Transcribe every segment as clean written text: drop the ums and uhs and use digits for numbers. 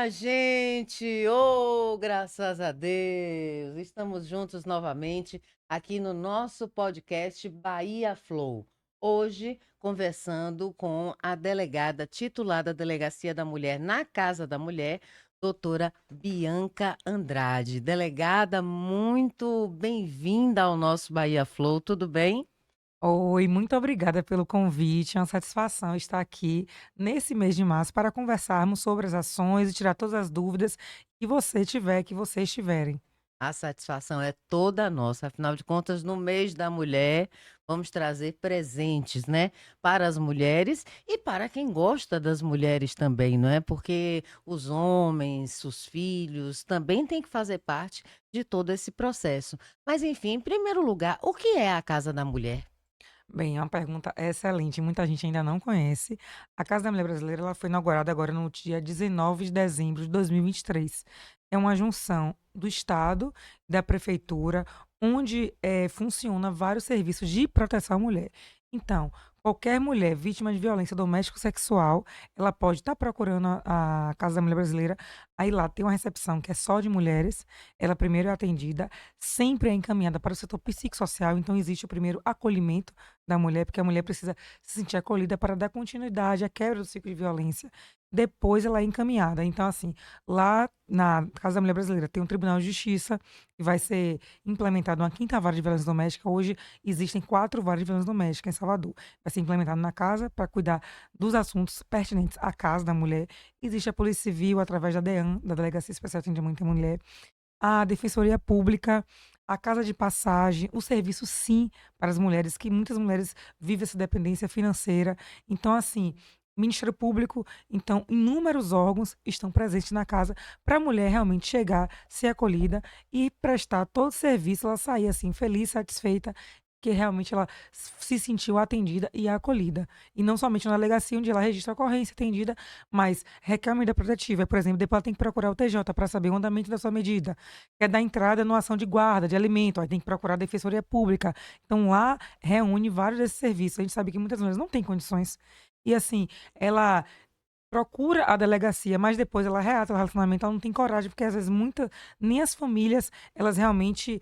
minha gente! Oh, graças a Deus! Estamos juntos novamente aqui no nosso podcast Bahia Flow. Hoje, conversando com a delegada titular da Delegacia da Mulher na Casa da Mulher, doutora Bianca Andrade. Delegada, muito bem-vinda ao nosso Bahia Flow, tudo bem? Oi, muito obrigada pelo convite. É uma satisfação estar aqui nesse mês de março para conversarmos sobre as ações e tirar todas as dúvidas que você tiver, que vocês tiverem. A satisfação é toda nossa, afinal de contas, no mês da mulher, vamos trazer presentes, né, para as mulheres e para quem gosta das mulheres também, não é? Porque os homens, os filhos, também têm que fazer parte de todo esse processo. Mas, enfim, em primeiro lugar, o que é a Casa da Mulher? Bem, é uma pergunta excelente, muita gente ainda não conhece. A Casa da Mulher Brasileira ela foi inaugurada agora no dia 19 de dezembro de 2023. É uma junção do Estado e da Prefeitura, onde funciona vários serviços de proteção à mulher. Então, qualquer mulher vítima de violência doméstico-sexual, ela pode estar procurando a Casa da Mulher Brasileira. Aí lá tem uma recepção que é só de mulheres. Ela primeiro é atendida, sempre é encaminhada para o setor psicossocial. Então, existe o primeiro acolhimento da mulher, porque a mulher precisa se sentir acolhida para dar continuidade à quebra do ciclo de violência. Depois ela é encaminhada. Então, assim, lá na Casa da Mulher Brasileira tem um Tribunal de Justiça que vai ser implementado uma quinta vara de violência doméstica. Hoje existem 4 varas de violência doméstica em Salvador. Vai ser implementado na casa para cuidar dos assuntos pertinentes à casa da mulher. Existe a Polícia Civil através da DEAN, da Delegacia Especial de Atendimento à Mulher, a Defensoria Pública, a casa de passagem, o serviço Sim para as mulheres, que muitas mulheres vivem essa dependência financeira. Então, assim, Ministério Público, então, inúmeros órgãos estão presentes na casa para a mulher realmente chegar, ser acolhida e prestar todo o serviço, ela sair assim feliz, satisfeita, que realmente ela se sentiu atendida e acolhida. E não somente na delegacia onde ela registra a ocorrência atendida, mas requer uma medida protetiva. Por exemplo, depois ela tem que procurar o TJ para saber o andamento da sua medida. Quer dar entrada numa ação de guarda, de alimento, aí tem que procurar a Defensoria Pública. Então lá reúne vários desses serviços. A gente sabe que muitas mulheres não têm condições. E assim, ela procura a delegacia, mas depois ela reata o relacionamento, ela não tem coragem, porque às vezes muita nem as famílias, elas realmente,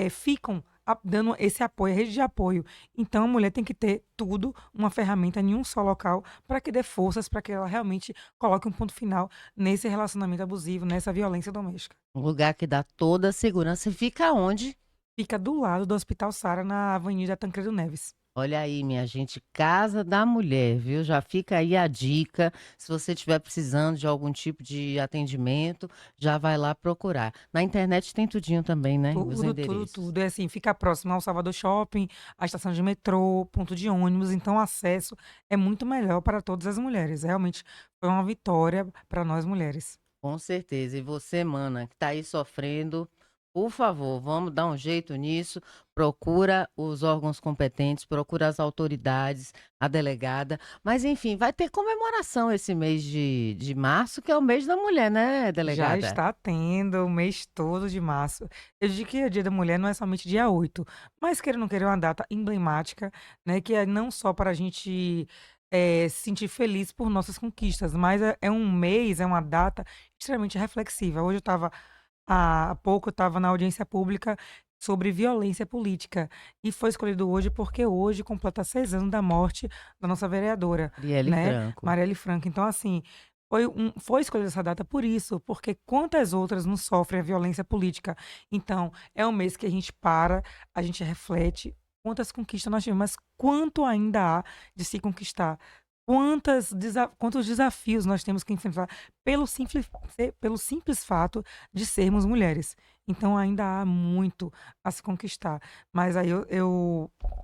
ficam dando esse apoio, a rede de apoio. Então a mulher tem que ter tudo, uma ferramenta em um só local, para que dê forças, para que ela realmente coloque um ponto final nesse relacionamento abusivo, nessa violência doméstica. Um lugar que dá toda a segurança e fica onde? Fica do lado do Hospital Sara, na Avenida Tancredo Neves. Olha aí, minha gente, Casa da Mulher, viu? Já fica aí a dica. Se você estiver precisando de algum tipo de atendimento, já vai lá procurar. Na internet tem tudinho também, né? Os Tudo, tudo, endereços. tudo. É assim, fica próximo ao Salvador Shopping, à estação de metrô, ponto de ônibus, então o acesso é muito melhor para todas as mulheres. Realmente foi uma vitória para nós mulheres. Com certeza. E você, mana, que está aí sofrendo, por favor, vamos dar um jeito nisso. Procura os órgãos competentes, procura as autoridades, a delegada. Mas, enfim, vai ter comemoração esse mês de março, que é o mês da mulher, né, Já delegada? está tendo o mês todo de março. Eu digo que o Dia da Mulher não é somente dia 8, mas queira ou não queira, é uma data emblemática, né, que é não só para a gente, se sentir feliz por nossas conquistas, mas é um mês, é uma data extremamente reflexiva. Hoje eu estava há pouco eu estava na audiência pública sobre violência política, e foi escolhido hoje, porque hoje completa 6 anos da morte da nossa vereadora, Marielle né, Franco. Marielle Franco. Então assim, foi escolhida essa data por isso, porque quantas outras não sofrem a violência política. Então, é um mês que a gente para, a gente reflete, quantas conquistas nós tivemos, mas quanto ainda há de se conquistar. Quantos desafios nós temos que enfrentar pelo simples fato de sermos mulheres. Então ainda há muito a se conquistar. Mas aí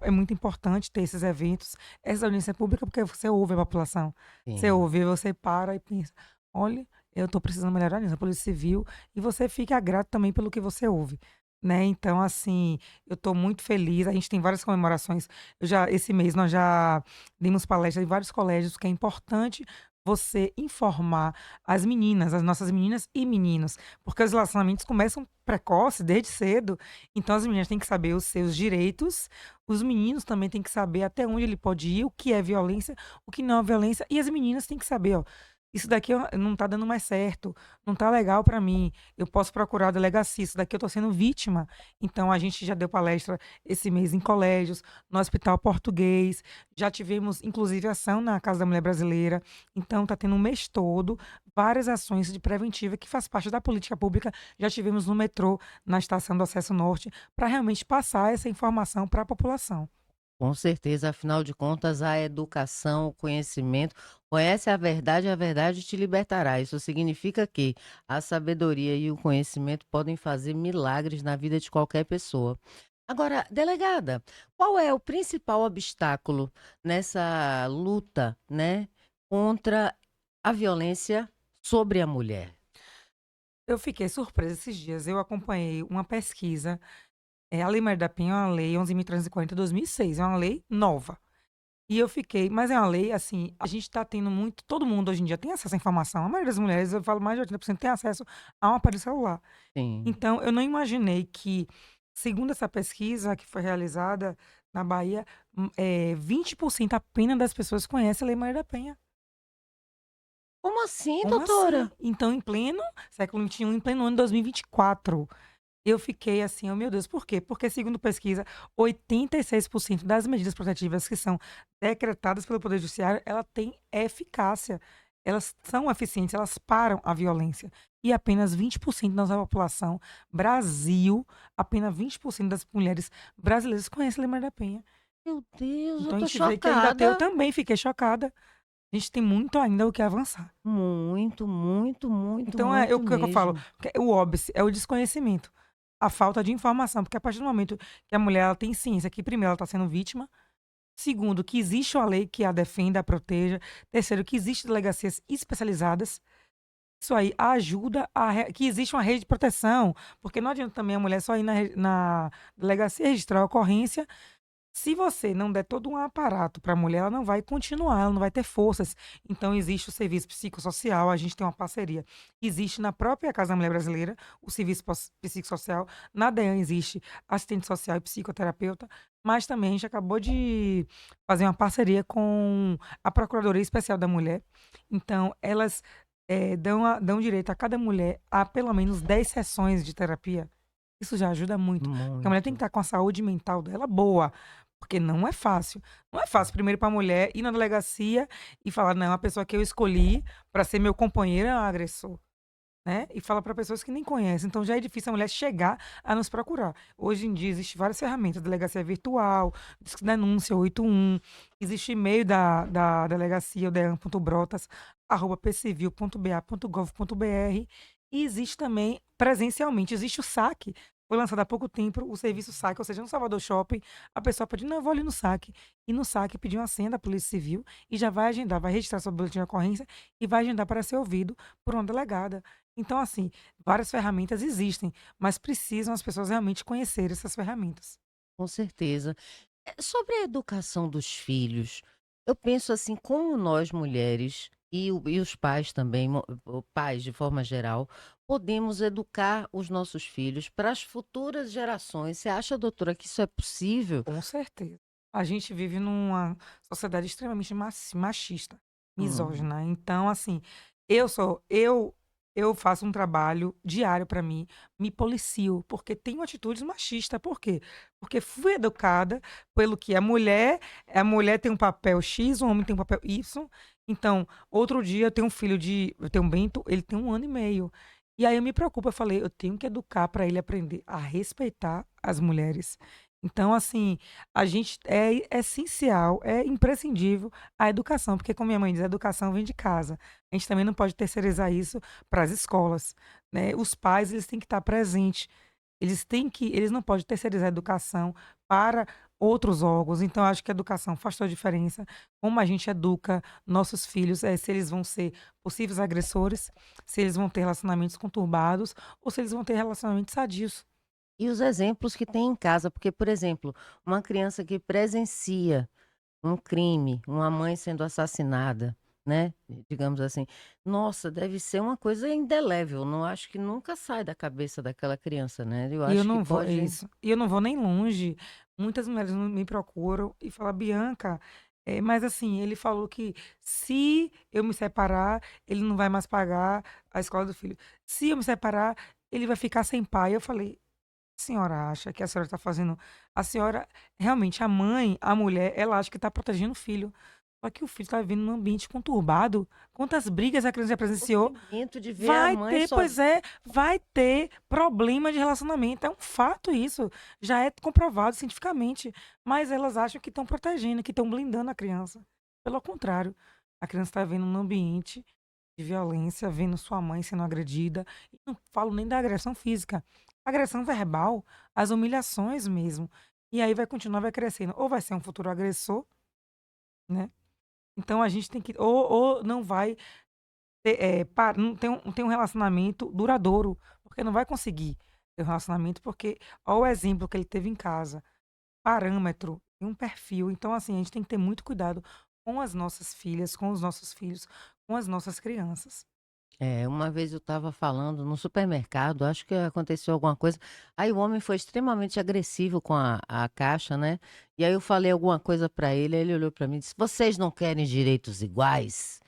é muito importante ter esses eventos, essa audiência pública, porque você ouve a população. Você Sim. ouve, você para e pensa: "Olha, eu estou precisando melhorar nisso, a Polícia Civil", e você fica grato também pelo que você ouve, né. Então, assim, eu estou muito feliz, a gente tem várias comemorações. Esse mês nós já demos palestra em vários colégios, que é importante você informar as meninas, as nossas meninas e meninos, porque os relacionamentos começam precoce, desde cedo, então as meninas têm que saber os seus direitos, os meninos também têm que saber até onde ele pode ir, o que é violência, o que não é violência, e as meninas têm que saber, ó. isso daqui não tá dando mais certo, não tá legal para mim, eu posso procurar a delegacia, isso daqui eu tô sendo vítima. Então a gente já deu palestra esse mês em colégios, no Hospital Português, já tivemos inclusive ação na Casa da Mulher Brasileira, então tá tendo um mês todo várias ações de preventiva que faz parte da política pública, já tivemos no metrô, na estação do Acesso Norte, para realmente passar essa informação para a população. Com certeza, afinal de contas, a educação, o conhecimento, conhece a verdade te libertará. Isso significa que a sabedoria e o conhecimento podem fazer milagres na vida de qualquer pessoa. Agora, delegada, qual é o principal obstáculo nessa luta, né, contra a violência sobre a mulher? Eu fiquei surpresa esses dias, eu acompanhei uma pesquisa. A Lei Maria da Penha é uma lei 11.340 de 2006, é uma lei nova. E eu fiquei, mas é uma lei, assim, a gente está tendo muito, todo mundo hoje em dia tem acesso à informação, a maioria das mulheres, eu falo mais de 80% tem acesso a um aparelho celular. Sim. Então, eu não imaginei que, segundo essa pesquisa que foi realizada na Bahia, 20% apenas das pessoas conhecem a Lei Maria da Penha. Como assim, Como assim? doutora? Então, em pleno século XXI, em pleno ano de 2024, eu fiquei assim: "Oh, meu Deus", por quê? Porque, segundo pesquisa, 86% das medidas protetivas que são decretadas pelo Poder Judiciário, ela tem eficácia. Elas são eficientes, elas param a violência. E apenas 20% da nossa população, Brasil, apenas 20% das mulheres brasileiras conhecem a Lei Maria da Penha. Meu Deus, eu Então a tô gente vê que ainda tem, eu chocada. também fiquei chocada. A gente tem muito ainda o que avançar. Muito, muito, muito, Então é o muito que eu falo, mesmo. porque o óbice é o desconhecimento, a falta de informação, porque a partir do momento que a mulher ela tem ciência que primeiro ela está sendo vítima, segundo que existe uma lei que a defenda, a proteja, terceiro que existem delegacias especializadas, isso aí ajuda que existe uma rede de proteção, porque não adianta também a mulher só ir na delegacia registrar a ocorrência. Se você não der todo um aparato para a mulher, ela não vai continuar, ela não vai ter forças. Então existe o serviço psicossocial, a gente tem uma parceria. Existe na própria Casa da Mulher Brasileira o serviço psicossocial, na DEAN existe assistente social e psicoterapeuta, mas também a gente acabou de fazer uma parceria com a Procuradoria Especial da Mulher. Então elas dão direito a cada mulher a pelo menos 10 sessões de terapia. Isso já ajuda muito, porque a mulher tem que Muito. estar com a saúde mental dela boa, porque não é fácil. Não é fácil primeiro para a mulher ir na delegacia e falar: "Não, a pessoa que eu escolhi para ser meu companheiro é um agressor", né, e fala para pessoas que nem conhecem, então já é difícil a mulher chegar a nos procurar. Hoje em dia existe várias ferramentas, delegacia virtual, disque denúncia 81, existe e-mail da delegacia, o dean.brotas@pcivil.ba.gov.br, e existe também presencialmente, existe o saque, foi lançado há pouco tempo o serviço saque, ou seja, no Salvador Shopping, a pessoa pode: "Não, eu vou ali no saque", e no saque pedir uma senha da Polícia Civil e já vai agendar, vai registrar seu boletim de ocorrência e vai agendar para ser ouvido por uma delegada. Então, assim, várias ferramentas existem, mas precisam as pessoas realmente conhecer essas ferramentas. Com certeza. Sobre a educação dos filhos, eu penso assim, como nós mulheres e os pais também, pais de forma geral, podemos educar os nossos filhos para as futuras gerações. Você acha, doutora, que isso é possível? Com certeza. A gente vive numa sociedade extremamente machista, Hum, misógina. Então, assim, eu faço um trabalho diário para mim, me policio, porque tenho atitudes machistas. Por quê? Porque fui educada pelo que a mulher tem um papel X, o homem tem um papel Y. Então, outro dia eu tenho um Bento, ele tem 1 ano e meio. E aí eu me preocupo, eu falei, eu tenho que educar para ele aprender a respeitar as mulheres. Então, assim, a gente é essencial, é imprescindível a educação, porque como minha mãe diz, a educação vem de casa. A gente também não pode terceirizar isso para as escolas, né. Os pais, eles têm que estar presentes, eles não podem terceirizar a educação para outros órgãos, então eu acho que a educação faz toda a diferença. Como a gente educa nossos filhos, se eles vão ser possíveis agressores, se eles vão ter relacionamentos conturbados ou se eles vão ter relacionamentos sadios. e os exemplos que tem em casa, porque, por exemplo, uma criança que presencia um crime, uma mãe sendo assassinada, né, digamos assim. Nossa, deve ser uma coisa indelével, não acho que nunca sai da cabeça daquela criança, né. Eu E eu acho que não vou é pode isso. E eu não vou nem longe. Muitas mulheres me procuram e falam: "Bianca, Mas assim, ele falou que se eu me separar, ele não vai mais pagar a escola do filho. Se eu me separar, ele vai ficar sem pai. Eu falei: "A senhora acha que a senhora está fazendo a senhora realmente a mãe, a mulher, ela acha que está protegendo o filho, só que o filho está vivendo num ambiente conturbado. Quantas brigas a criança já presenciou? Sofrimento de ver a Vai mãe ter, só. pois é, vai ter problema de relacionamento, é um fato isso, já é comprovado cientificamente, mas elas acham que estão protegendo, que estão blindando a criança. Pelo contrário, a criança está vivendo num ambiente de violência, vendo sua mãe sendo agredida, e não falo nem da agressão física, agressão verbal, as humilhações mesmo. E aí vai continuar, vai crescendo, ou vai ser um futuro agressor, né, então a gente tem que ou não vai não tem um relacionamento duradouro, porque não vai conseguir ter um relacionamento, porque olha o exemplo que ele teve em casa, parâmetro, tem um perfil. Então, assim, a gente tem que ter muito cuidado com as nossas filhas, com os nossos filhos, com as nossas crianças. É, uma vez eu estava falando no supermercado, acho que aconteceu alguma coisa, aí o homem foi extremamente agressivo com a caixa, né, e aí eu falei alguma coisa para ele, aí ele olhou para mim e disse: "Vocês não querem direitos iguais?".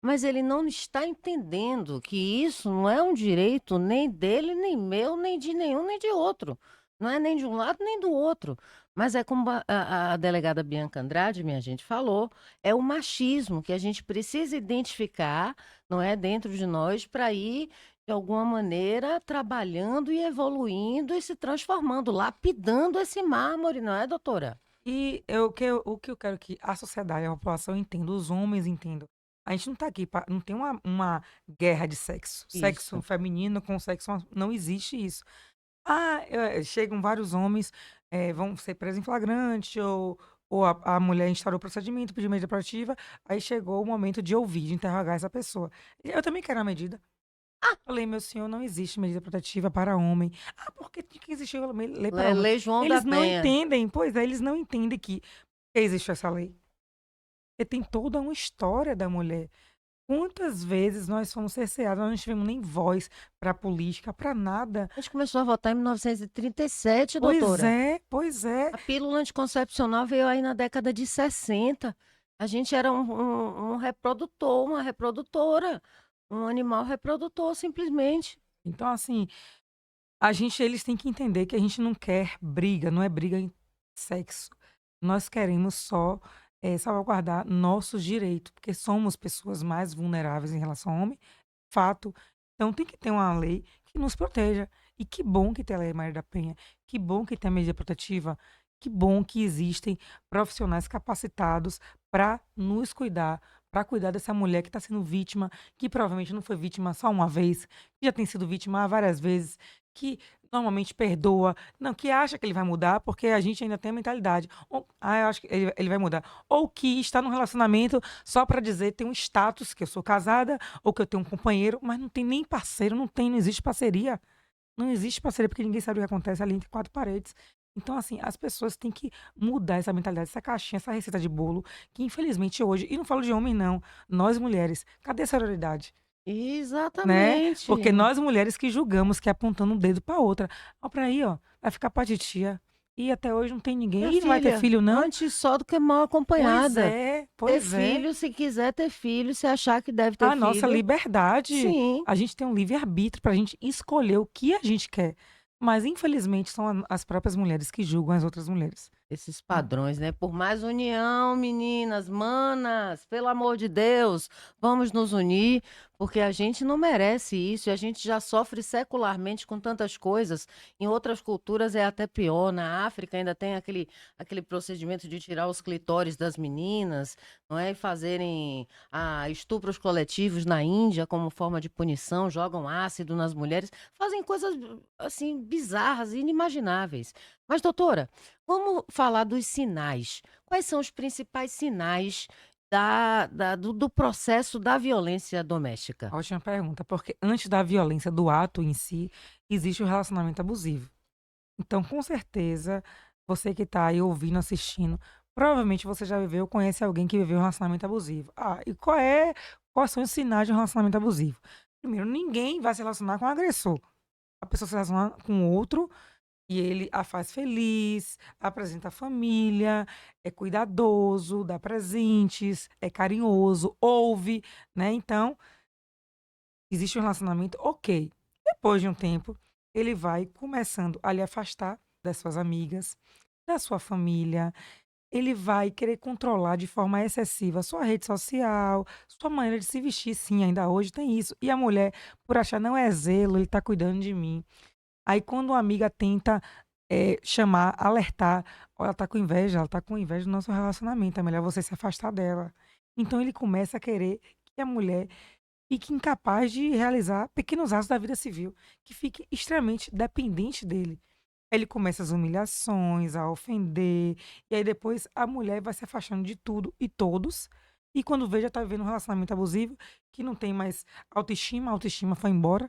Mas ele não está entendendo que isso não é um direito nem dele, nem meu, nem de nenhum, nem de outro. Não é nem de um lado, nem do outro. Mas é como a delegada Bianca Andrade, minha gente, falou, é o machismo que a gente precisa identificar, não é, dentro de nós, para ir, de alguma maneira, trabalhando e evoluindo e se transformando, lapidando esse mármore, não é, doutora? O que eu quero que a sociedade, a população entenda, os homens entendam. A gente não está aqui pra, não tem uma guerra de sexo. Sexo Isso. feminino com sexo não existe isso. Chegam vários homens, vão ser presos em flagrante ou a mulher instaurou o procedimento, pediu medida protetiva, aí chegou o momento de ouvir, de interrogar essa pessoa. Eu também quero a medida. Falei: "Meu senhor, não existe medida protetiva para homem". Porque tinha que existir a lei para homem. Lei João da Eles não Penha. entendem, pois é, eles não entendem que existe essa lei. Porque tem toda uma história da mulher. Quantas vezes nós fomos cerceados, nós não tivemos nem voz para política, para nada. A gente começou a votar em 1937, Pois doutora. é, pois é. A pílula anticoncepcional veio aí na década de 60. A gente era um reprodutor, uma reprodutora, um animal reprodutor, simplesmente. Então, assim, eles têm que entender que a gente não quer briga, não é briga em sexo. Nós queremos só, salvaguardar nossos direitos, porque somos pessoas mais vulneráveis em relação ao homem, fato. Então tem que ter uma lei que nos proteja. E que bom que tem a Lei Maria da Penha, que bom que tem a medida protetiva, que bom que existem profissionais capacitados para nos cuidar, para cuidar dessa mulher que está sendo vítima, que provavelmente não foi vítima só uma vez, que já tem sido vítima várias vezes, que normalmente perdoa, não, que acha que ele vai mudar, porque a gente ainda tem a mentalidade, eu acho que ele vai mudar, ou que está num relacionamento só para dizer tem um status que eu sou casada ou que eu tenho um companheiro, mas não tem nem parceiro, não existe parceria. Não existe parceria, porque ninguém sabe o que acontece ali entre 4 paredes. Então, assim, as pessoas têm que mudar essa mentalidade, essa caixinha, essa receita de bolo, que infelizmente hoje, e não falo de homem não, nós mulheres, cadê a sororidade? Né? Porque Exatamente. nós mulheres que julgamos, que apontando um dedo pra outra. Ó pra aí, ó, vai ficar pra titia. E até hoje não tem Minha ninguém. Ih, não vai ter filha, filho não? antes só do que mal Pois acompanhada. é, Ter pois é. filho, se quiser ter filho, se achar que deve ter A nossa filho, liberdade, sim. a gente tem um livre-arbítrio pra gente escolher o que a gente quer. Mas infelizmente são as próprias mulheres que julgam as outras mulheres. Esses Hum. padrões, né? Por mais união, meninas, manas, pelo amor de Deus, vamos nos unir, porque a gente não merece isso e a gente já sofre secularmente com tantas coisas. Em outras culturas é até pior. Na África ainda tem aquele procedimento de tirar os clitóris das meninas, não é? E fazerem estupros coletivos na Índia como forma de punição, jogam ácido nas mulheres, fazem coisas assim bizarras, inimagináveis. Mas, doutora, vamos falar dos sinais. Quais são os principais sinais do processo da violência doméstica? Ótima pergunta, porque antes da violência do ato em si, existe o relacionamento abusivo. Então, com certeza, você que está aí ouvindo, assistindo, provavelmente você já viveu ou conhece alguém que viveu um relacionamento abusivo. E quais são os sinais de um relacionamento abusivo? Primeiro, ninguém vai se relacionar com o agressor. A pessoa se relaciona com o outro E ele a faz feliz, apresenta a família, é cuidadoso, dá presentes, é carinhoso, ouve, né. Então, existe um relacionamento, ok. Depois de um tempo, ele vai começando a lhe afastar das suas amigas, da sua família, ele vai querer controlar de forma excessiva a sua rede social, sua maneira de se vestir, sim, ainda hoje tem isso. E a mulher, por achar: "Não é zelo, ele está cuidando de mim". Aí quando uma amiga tenta, chamar, alertar: "Ó, ela tá com inveja, ela tá com inveja do nosso relacionamento, é melhor você se afastar dela". Então ele começa a querer que a mulher fique incapaz de realizar pequenos atos da vida civil, que fique extremamente dependente dele. Aí ele começa as humilhações, a ofender, e aí depois a mulher vai se afastando de tudo e todos, e quando vê já tá vivendo um relacionamento abusivo, que não tem mais autoestima, a autoestima foi embora,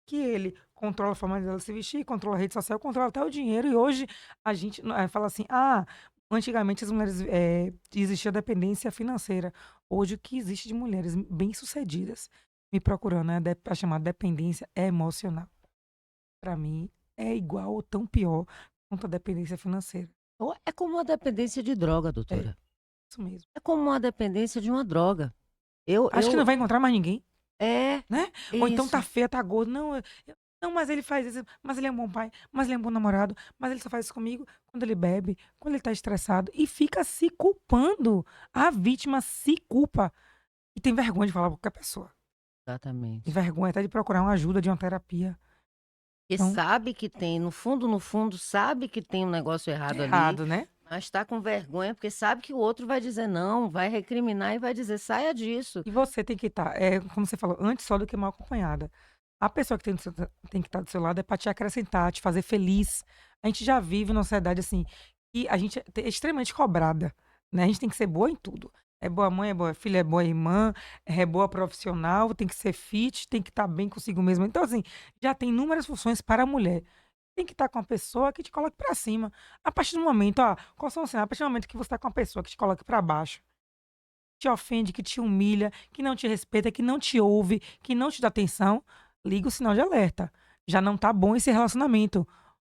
que ele controla a forma dela se vestir, controla a rede social, controla até o dinheiro, e hoje a gente fala assim: "Ah, antigamente as mulheres, existia dependência financeira". Hoje o que existe de mulheres bem-sucedidas me procurando é a chamada dependência emocional. Para mim é igual ou tão pior quanto a dependência financeira. Ou é como uma dependência de droga, É, doutora. isso mesmo. É como uma dependência de uma droga. Eu Acho que não eu vai encontrar mais ninguém, é, né. Ou então tá isso, feia, tá gordo, não, não, mas ele faz isso, mas ele é um bom pai, mas ele é um bom namorado, mas ele só faz isso comigo quando ele bebe, quando ele tá estressado e fica se culpando. A vítima se culpa e tem vergonha de falar pra qualquer pessoa. Tem exatamente. vergonha até de procurar uma ajuda de uma terapia. E Então, sabe que tem no fundo, sabe que tem um negócio errado ali, errado, né. mas está com vergonha, porque sabe que o outro vai dizer não, vai recriminar e vai dizer: "Saia disso". E você tem que estar, como você falou, antes só do que mal acompanhada. A pessoa que tem que estar do seu lado é para te acrescentar, te fazer feliz. A gente já vive numa sociedade, assim, que a gente é extremamente cobrada, né, a gente tem que ser boa em tudo. É boa mãe, é boa filha, é boa irmã, é boa profissional, tem que ser fit, tem que estar bem consigo mesma. Então, assim, já tem inúmeras funções para a mulher. Tem que estar com uma pessoa que te coloque para cima. A partir do momento, qual são os sinais? A partir do momento que você está com uma pessoa que te coloque para baixo, te ofende, que te humilha, que não te respeita, que não te ouve, que não te dá atenção, liga o sinal de alerta. Já não tá bom esse relacionamento.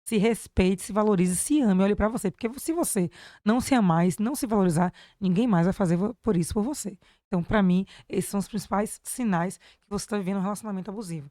Se respeite, se valorize, se ame, olhe pra você, porque se você não se amar e não se valorizar, ninguém mais vai fazer por isso por você. Então, pra mim, esses são os principais sinais que você tá vivendo um relacionamento abusivo.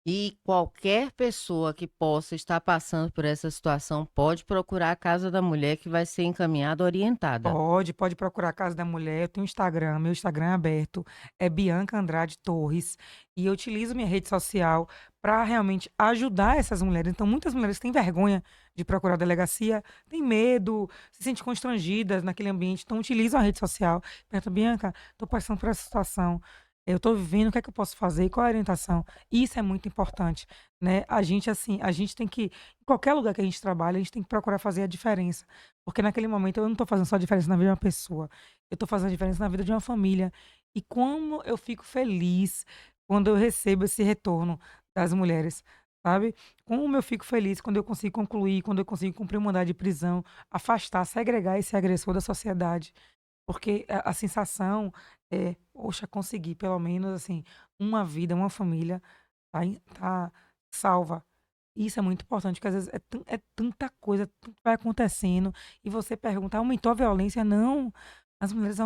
E qualquer pessoa que possa estar passando por essa situação pode procurar a Casa da Mulher que vai ser encaminhada, orientada. Pode procurar a Casa da Mulher, eu tenho Instagram, meu Instagram é aberto, é Bianca Andrade Torres, e eu utilizo minha rede social para realmente ajudar essas mulheres. Então, muitas mulheres têm vergonha de procurar a delegacia, têm medo, se sentem constrangidas naquele ambiente, então utilizam a rede social. Perguntam: "Bianca, estou passando por essa situação, eu estou vivendo, o que é que eu posso fazer? Qual é a orientação?". Isso é muito importante, né. A gente, assim, a gente tem que em qualquer lugar que a gente trabalha, a gente tem que procurar fazer a diferença. Porque naquele momento eu não estou fazendo só a diferença na vida de uma pessoa, eu estou fazendo a diferença na vida de uma família. E como eu fico feliz quando eu recebo esse retorno das mulheres, sabe. Como eu fico feliz quando eu consigo concluir, quando eu consigo cumprir um mandado de prisão, afastar, segregar esse agressor da sociedade. Porque a sensação é: "Poxa, consegui pelo menos, assim, uma vida, uma família tá salva". Isso é muito importante, porque às vezes é tanta coisa, tudo vai acontecendo, e você pergunta: "Aumentou a violência?". Não, as mulheres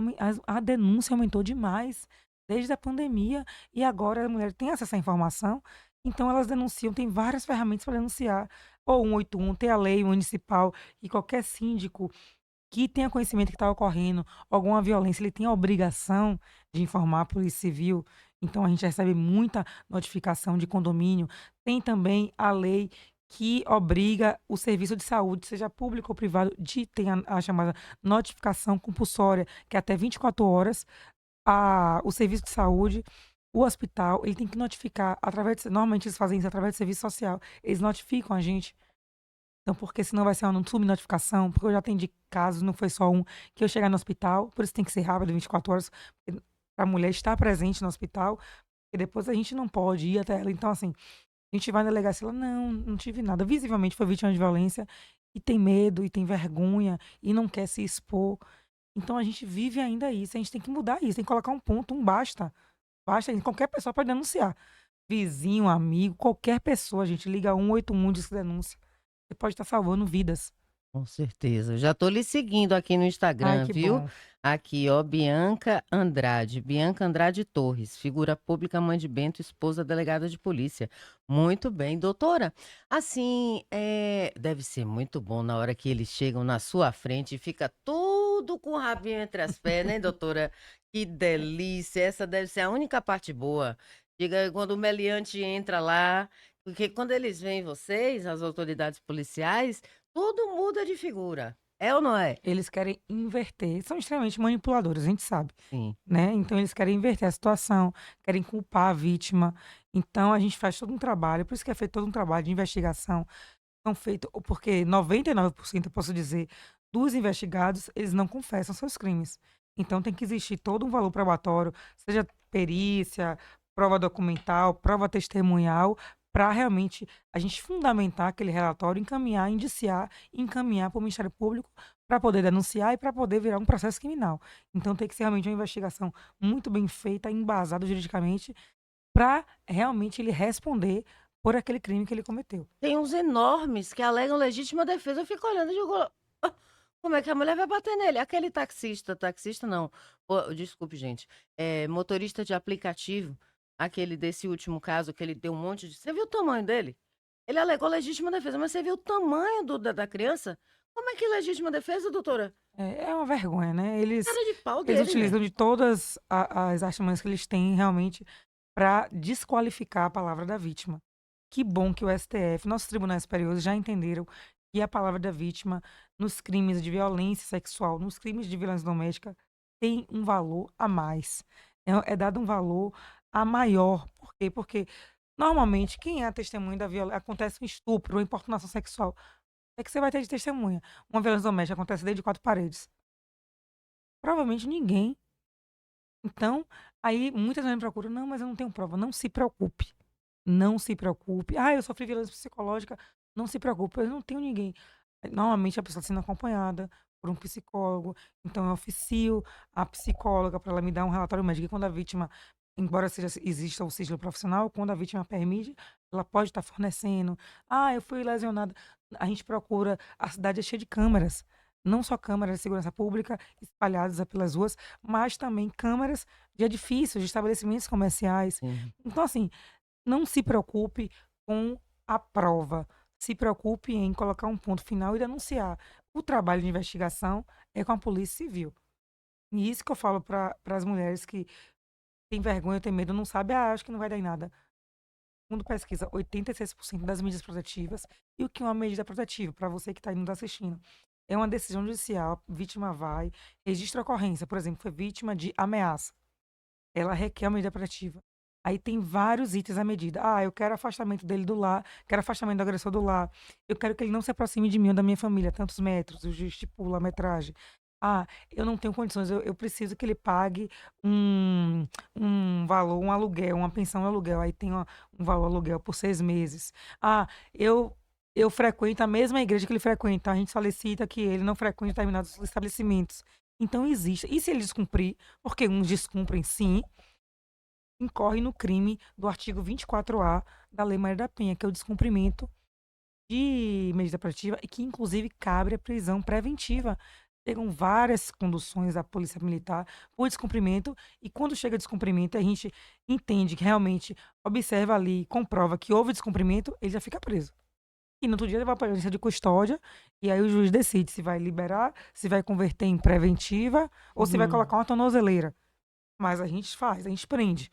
a denúncia aumentou demais, desde a pandemia, e agora a mulher tem acesso à informação, então elas denunciam, tem várias ferramentas para denunciar, ou 181, tem a lei municipal, e qualquer síndico que tenha conhecimento que está ocorrendo alguma violência, ele tem a obrigação de informar a Polícia Civil. Então a gente recebe muita notificação de condomínio. Tem também a lei que obriga o serviço de saúde, seja público ou privado, de ter a chamada notificação compulsória, que é até 24 horas, o serviço de saúde, o hospital, ele tem que notificar através normalmente eles fazem isso através do serviço social, eles notificam a gente. Então, porque senão vai ser uma subnotificação, porque eu já atendi casos, não foi só um, que eu chegar no hospital, por isso tem que ser rápido, 24 horas, para a mulher estar presente no hospital, e depois a gente não pode ir até ela. Então, assim, a gente vai na delegacia, ela: "Não, não tive nada", visivelmente foi vítima de violência, e tem medo, e tem vergonha, e não quer se expor. Então a gente vive ainda isso, a gente tem que mudar isso, tem que colocar um ponto, um basta. Basta, qualquer pessoa pode denunciar. Vizinho, amigo, qualquer pessoa, a gente liga 181, diz que denúncia. você pode estar salvando vidas. Com certeza. Já tô lhe seguindo aqui no Ai, Instagram, que viu? bom. Aqui, ó, Bianca Andrade Torres, figura pública, mãe de Bento, esposa delegada de polícia. Muito bem, doutora. Assim, deve ser muito bom na hora que eles chegam na sua frente e fica tudo com o rabinho entre as pernas, né, doutora? Que delícia! Essa deve ser a única parte boa. Diga quando o meliante entra lá, porque quando eles veem vocês, as autoridades policiais, tudo muda de figura. É ou não é? Eles querem inverter, são extremamente manipuladores, a gente sabe, Sim. né, então eles querem inverter a situação, querem culpar a vítima. Então a gente faz todo um trabalho, por isso que é feito todo um trabalho de investigação, são feito porque 99% eu posso dizer, dos investigados, eles não confessam seus crimes. Então tem que existir todo um valor probatório, seja perícia, prova documental, prova testemunhal, para realmente a gente fundamentar aquele relatório, encaminhar, indiciar e encaminhar para o Ministério Público para poder denunciar e para poder virar um processo criminal. Então tem que ser realmente uma investigação muito bem feita, embasada juridicamente, para realmente ele responder por aquele crime que ele cometeu. Tem uns enormes que alegam legítima defesa. Eu fico olhando e digo: "Ah, como é que a mulher vai bater nele?" Aquele taxista não, desculpe gente, motorista de aplicativo, aquele desse último caso que ele deu um monte de você viu o tamanho dele? Ele alegou legítima defesa, mas você viu o tamanho da criança? Como é que legítima defesa, doutora? É uma vergonha, né, eles Cara de pau eles dele, né. utilizam de todas a as artimanhas que eles têm realmente para desqualificar a palavra da vítima. Que bom que o STF, nossos tribunais superiores já entenderam que a palavra da vítima nos crimes de violência sexual, nos crimes de violência doméstica, tem um valor a mais. É dado um valor a maior. Por quê? Porque normalmente quem é a testemunha da violência acontece um estupro ou importunação sexual, é que você vai ter de testemunha. Uma violência doméstica acontece dentro de 4 paredes. Provavelmente ninguém. Então, aí muitas vezes me procuram: "Não, mas eu não tenho prova". Não se preocupe, não se preocupe. "Ah, eu sofri violência psicológica". Não se preocupe, eu não tenho ninguém. Normalmente a pessoa está sendo acompanhada por um psicólogo, então eu oficio a psicóloga para ela me dar um relatório médico. E quando a vítima, embora exista o sigilo profissional, quando a vítima permite, ela pode estar fornecendo. "Ah, eu fui lesionada". A gente procura, a cidade é cheia de câmeras, não só câmeras de segurança pública espalhadas pelas ruas, mas também câmeras de edifícios, de estabelecimentos comerciais. Sim. Então, assim, não se preocupe com a prova, se preocupe em colocar um ponto final e denunciar. O trabalho de investigação é com a Polícia Civil. E isso que eu falo para as mulheres que têm vergonha, têm medo, não sabem: "Ah, acho que não vai dar em nada". Segundo pesquisa, 86% das medidas protetivas. E o que é uma medida protetiva? Para você que está aí nos assistindo, é uma decisão judicial, vítima vai, registra a ocorrência, por exemplo, foi vítima de ameaça. Ela requer uma medida protetiva. Aí tem vários itens à medida. "Ah, eu quero afastamento dele do lar, quero afastamento do agressor do lar, eu quero que ele não se aproxime de mim ou da minha família, tantos metros", o juiz estipula a metragem. "Ah, eu não tenho condições, eu preciso que ele pague um um valor, um aluguel, uma pensão de aluguel", aí tem um valor aluguel por 6 meses. "Ah, eu frequento a mesma igreja que ele frequenta, a gente solicita que ele não frequente determinados estabelecimentos". Então existe. E se ele descumprir, porque uns descumprem sim, incorre no crime do artigo 24A da Lei Maria da Penha, que é o descumprimento de medida protetiva e que inclusive cabe a prisão preventiva. Chegam várias conduções da Polícia Militar por descumprimento e quando chega descumprimento a gente entende que realmente observa ali, comprova que houve descumprimento, ele já fica preso. E no outro dia levar para a agência de custódia, e aí o juiz decide se vai liberar, se vai converter em preventiva ou se vai Uhum. colocar uma tornozeleira. Mas a gente faz, a gente prende.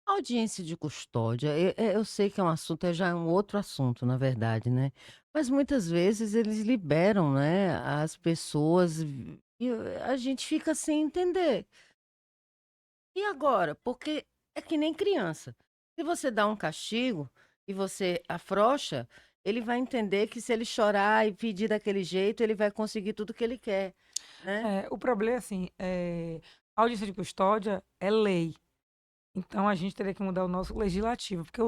Audiência de custódia, eu sei que é um assunto, já é um outro assunto, na verdade, né, mas muitas vezes eles liberam, né, as pessoas e a gente fica sem entender. E agora? Porque é que nem criança, se você dá um castigo e você afrouxa, ele vai entender que se ele chorar e pedir daquele jeito, ele vai conseguir tudo que ele quer, né. O problema é assim, a audiência de custódia é lei, então a gente teria que mudar o nosso legislativo, porque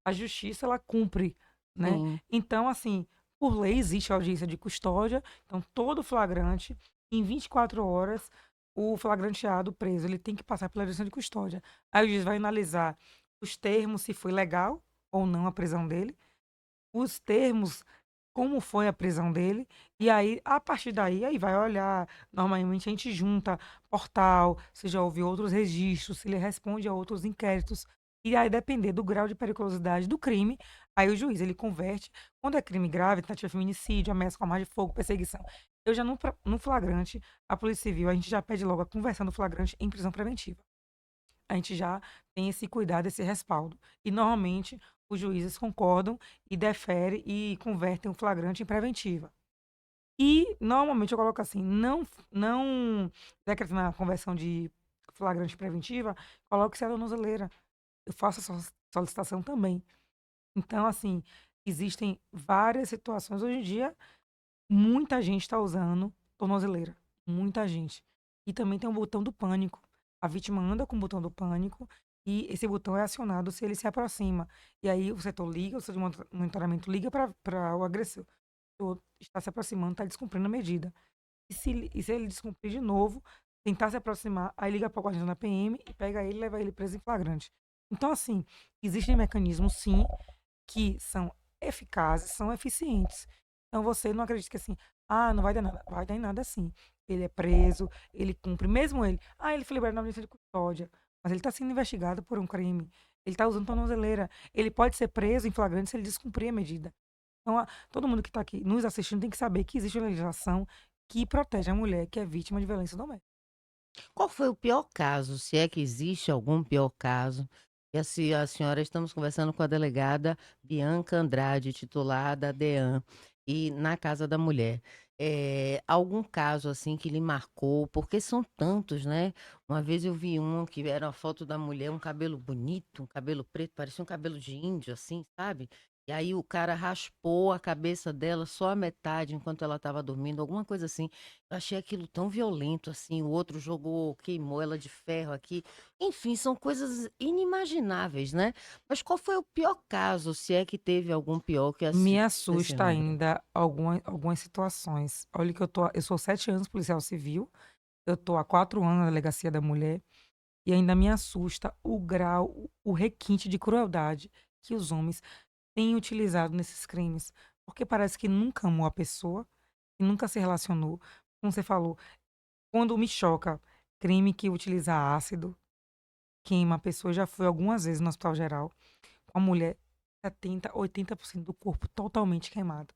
a justiça ela cumpre, né. Sim. Então assim, por lei existe a audiência de custódia, então todo flagrante, em 24 horas, o flagranteado, o preso, ele tem que passar pela audiência de custódia. Aí o juiz vai analisar os termos, se foi legal ou não a prisão dele. os termos, como foi a prisão dele, e aí, a partir daí, aí vai olhar. Normalmente a gente junta portal, se já houve outros registros, se ele responde a outros inquéritos. E aí, depender do grau de periculosidade do crime, aí o juiz ele converte. Quando é crime grave, tentativa de feminicídio, ameaça com arma de fogo, perseguição. Eu já no flagrante, a Polícia Civil, a gente já pede logo a conversão do flagrante em prisão preventiva. A gente já tem esse cuidado, esse respaldo. E normalmente os juízes concordam e deferem e convertem o flagrante em preventiva. E normalmente eu coloco assim, não decretando a conversão de flagrante preventiva, coloco se é tornozeleira. Eu faço essa solicitação também. Então, assim, existem várias situações. Hoje em dia, muita gente está usando tornozeleira. Muita gente. E também tem um botão do pânico. A vítima anda com o botão do pânico e esse botão é acionado se ele se aproxima. E aí o setor liga, o setor de monitoramento liga para o agressor. Está se aproximando, está descumprindo a medida. E se ele descumprir de novo, tentar se aproximar, aí liga para o guardião da PM e pega ele e leva ele preso em flagrante. Então, assim, existem mecanismos, sim, que são eficazes, são eficientes. Então você não acredita que assim, não vai dar nada. Vai dar em nada sim. Ele é preso, ele cumpre, mesmo ele. Ele foi liberado na audiência de custódia, mas ele está sendo investigado por um crime. Ele está usando tornozeleira. Ele pode ser preso em flagrante se ele descumprir a medida. Então, todo mundo que está aqui nos assistindo tem que saber que existe uma legislação que protege a mulher que é vítima de violência doméstica. Qual foi o pior caso, se é que existe algum pior caso? E a senhora, estamos conversando com a delegada Bianca Andrade, titular da DEAN, e na Casa da Mulher. Algum caso assim que lhe marcou? Porque são tantos, né? Uma vez eu vi um que era uma foto da mulher, um cabelo bonito, um cabelo preto, parecia um cabelo de índio, assim, sabe? E aí o cara raspou a cabeça dela só a metade enquanto ela estava dormindo, alguma coisa assim. Eu achei aquilo tão violento assim. O outro jogou, queimou ela de ferro aqui. Enfim, são coisas inimagináveis, né? Mas qual foi o pior caso, se é que teve algum pior que a Me senhora se assusta lembre? ainda algumas situações. Olha que eu sou 7 anos policial civil, eu tô há 4 anos na delegacia da mulher. E ainda me assusta o grau, o requinte de crueldade que os homens têm utilizado nesses crimes. Porque parece que nunca amou a pessoa, que nunca se relacionou. Como você falou, quando me choca, crime que utiliza ácido, queima a pessoa, já foi algumas vezes no hospital geral, com a mulher 70, 80% do corpo totalmente queimado.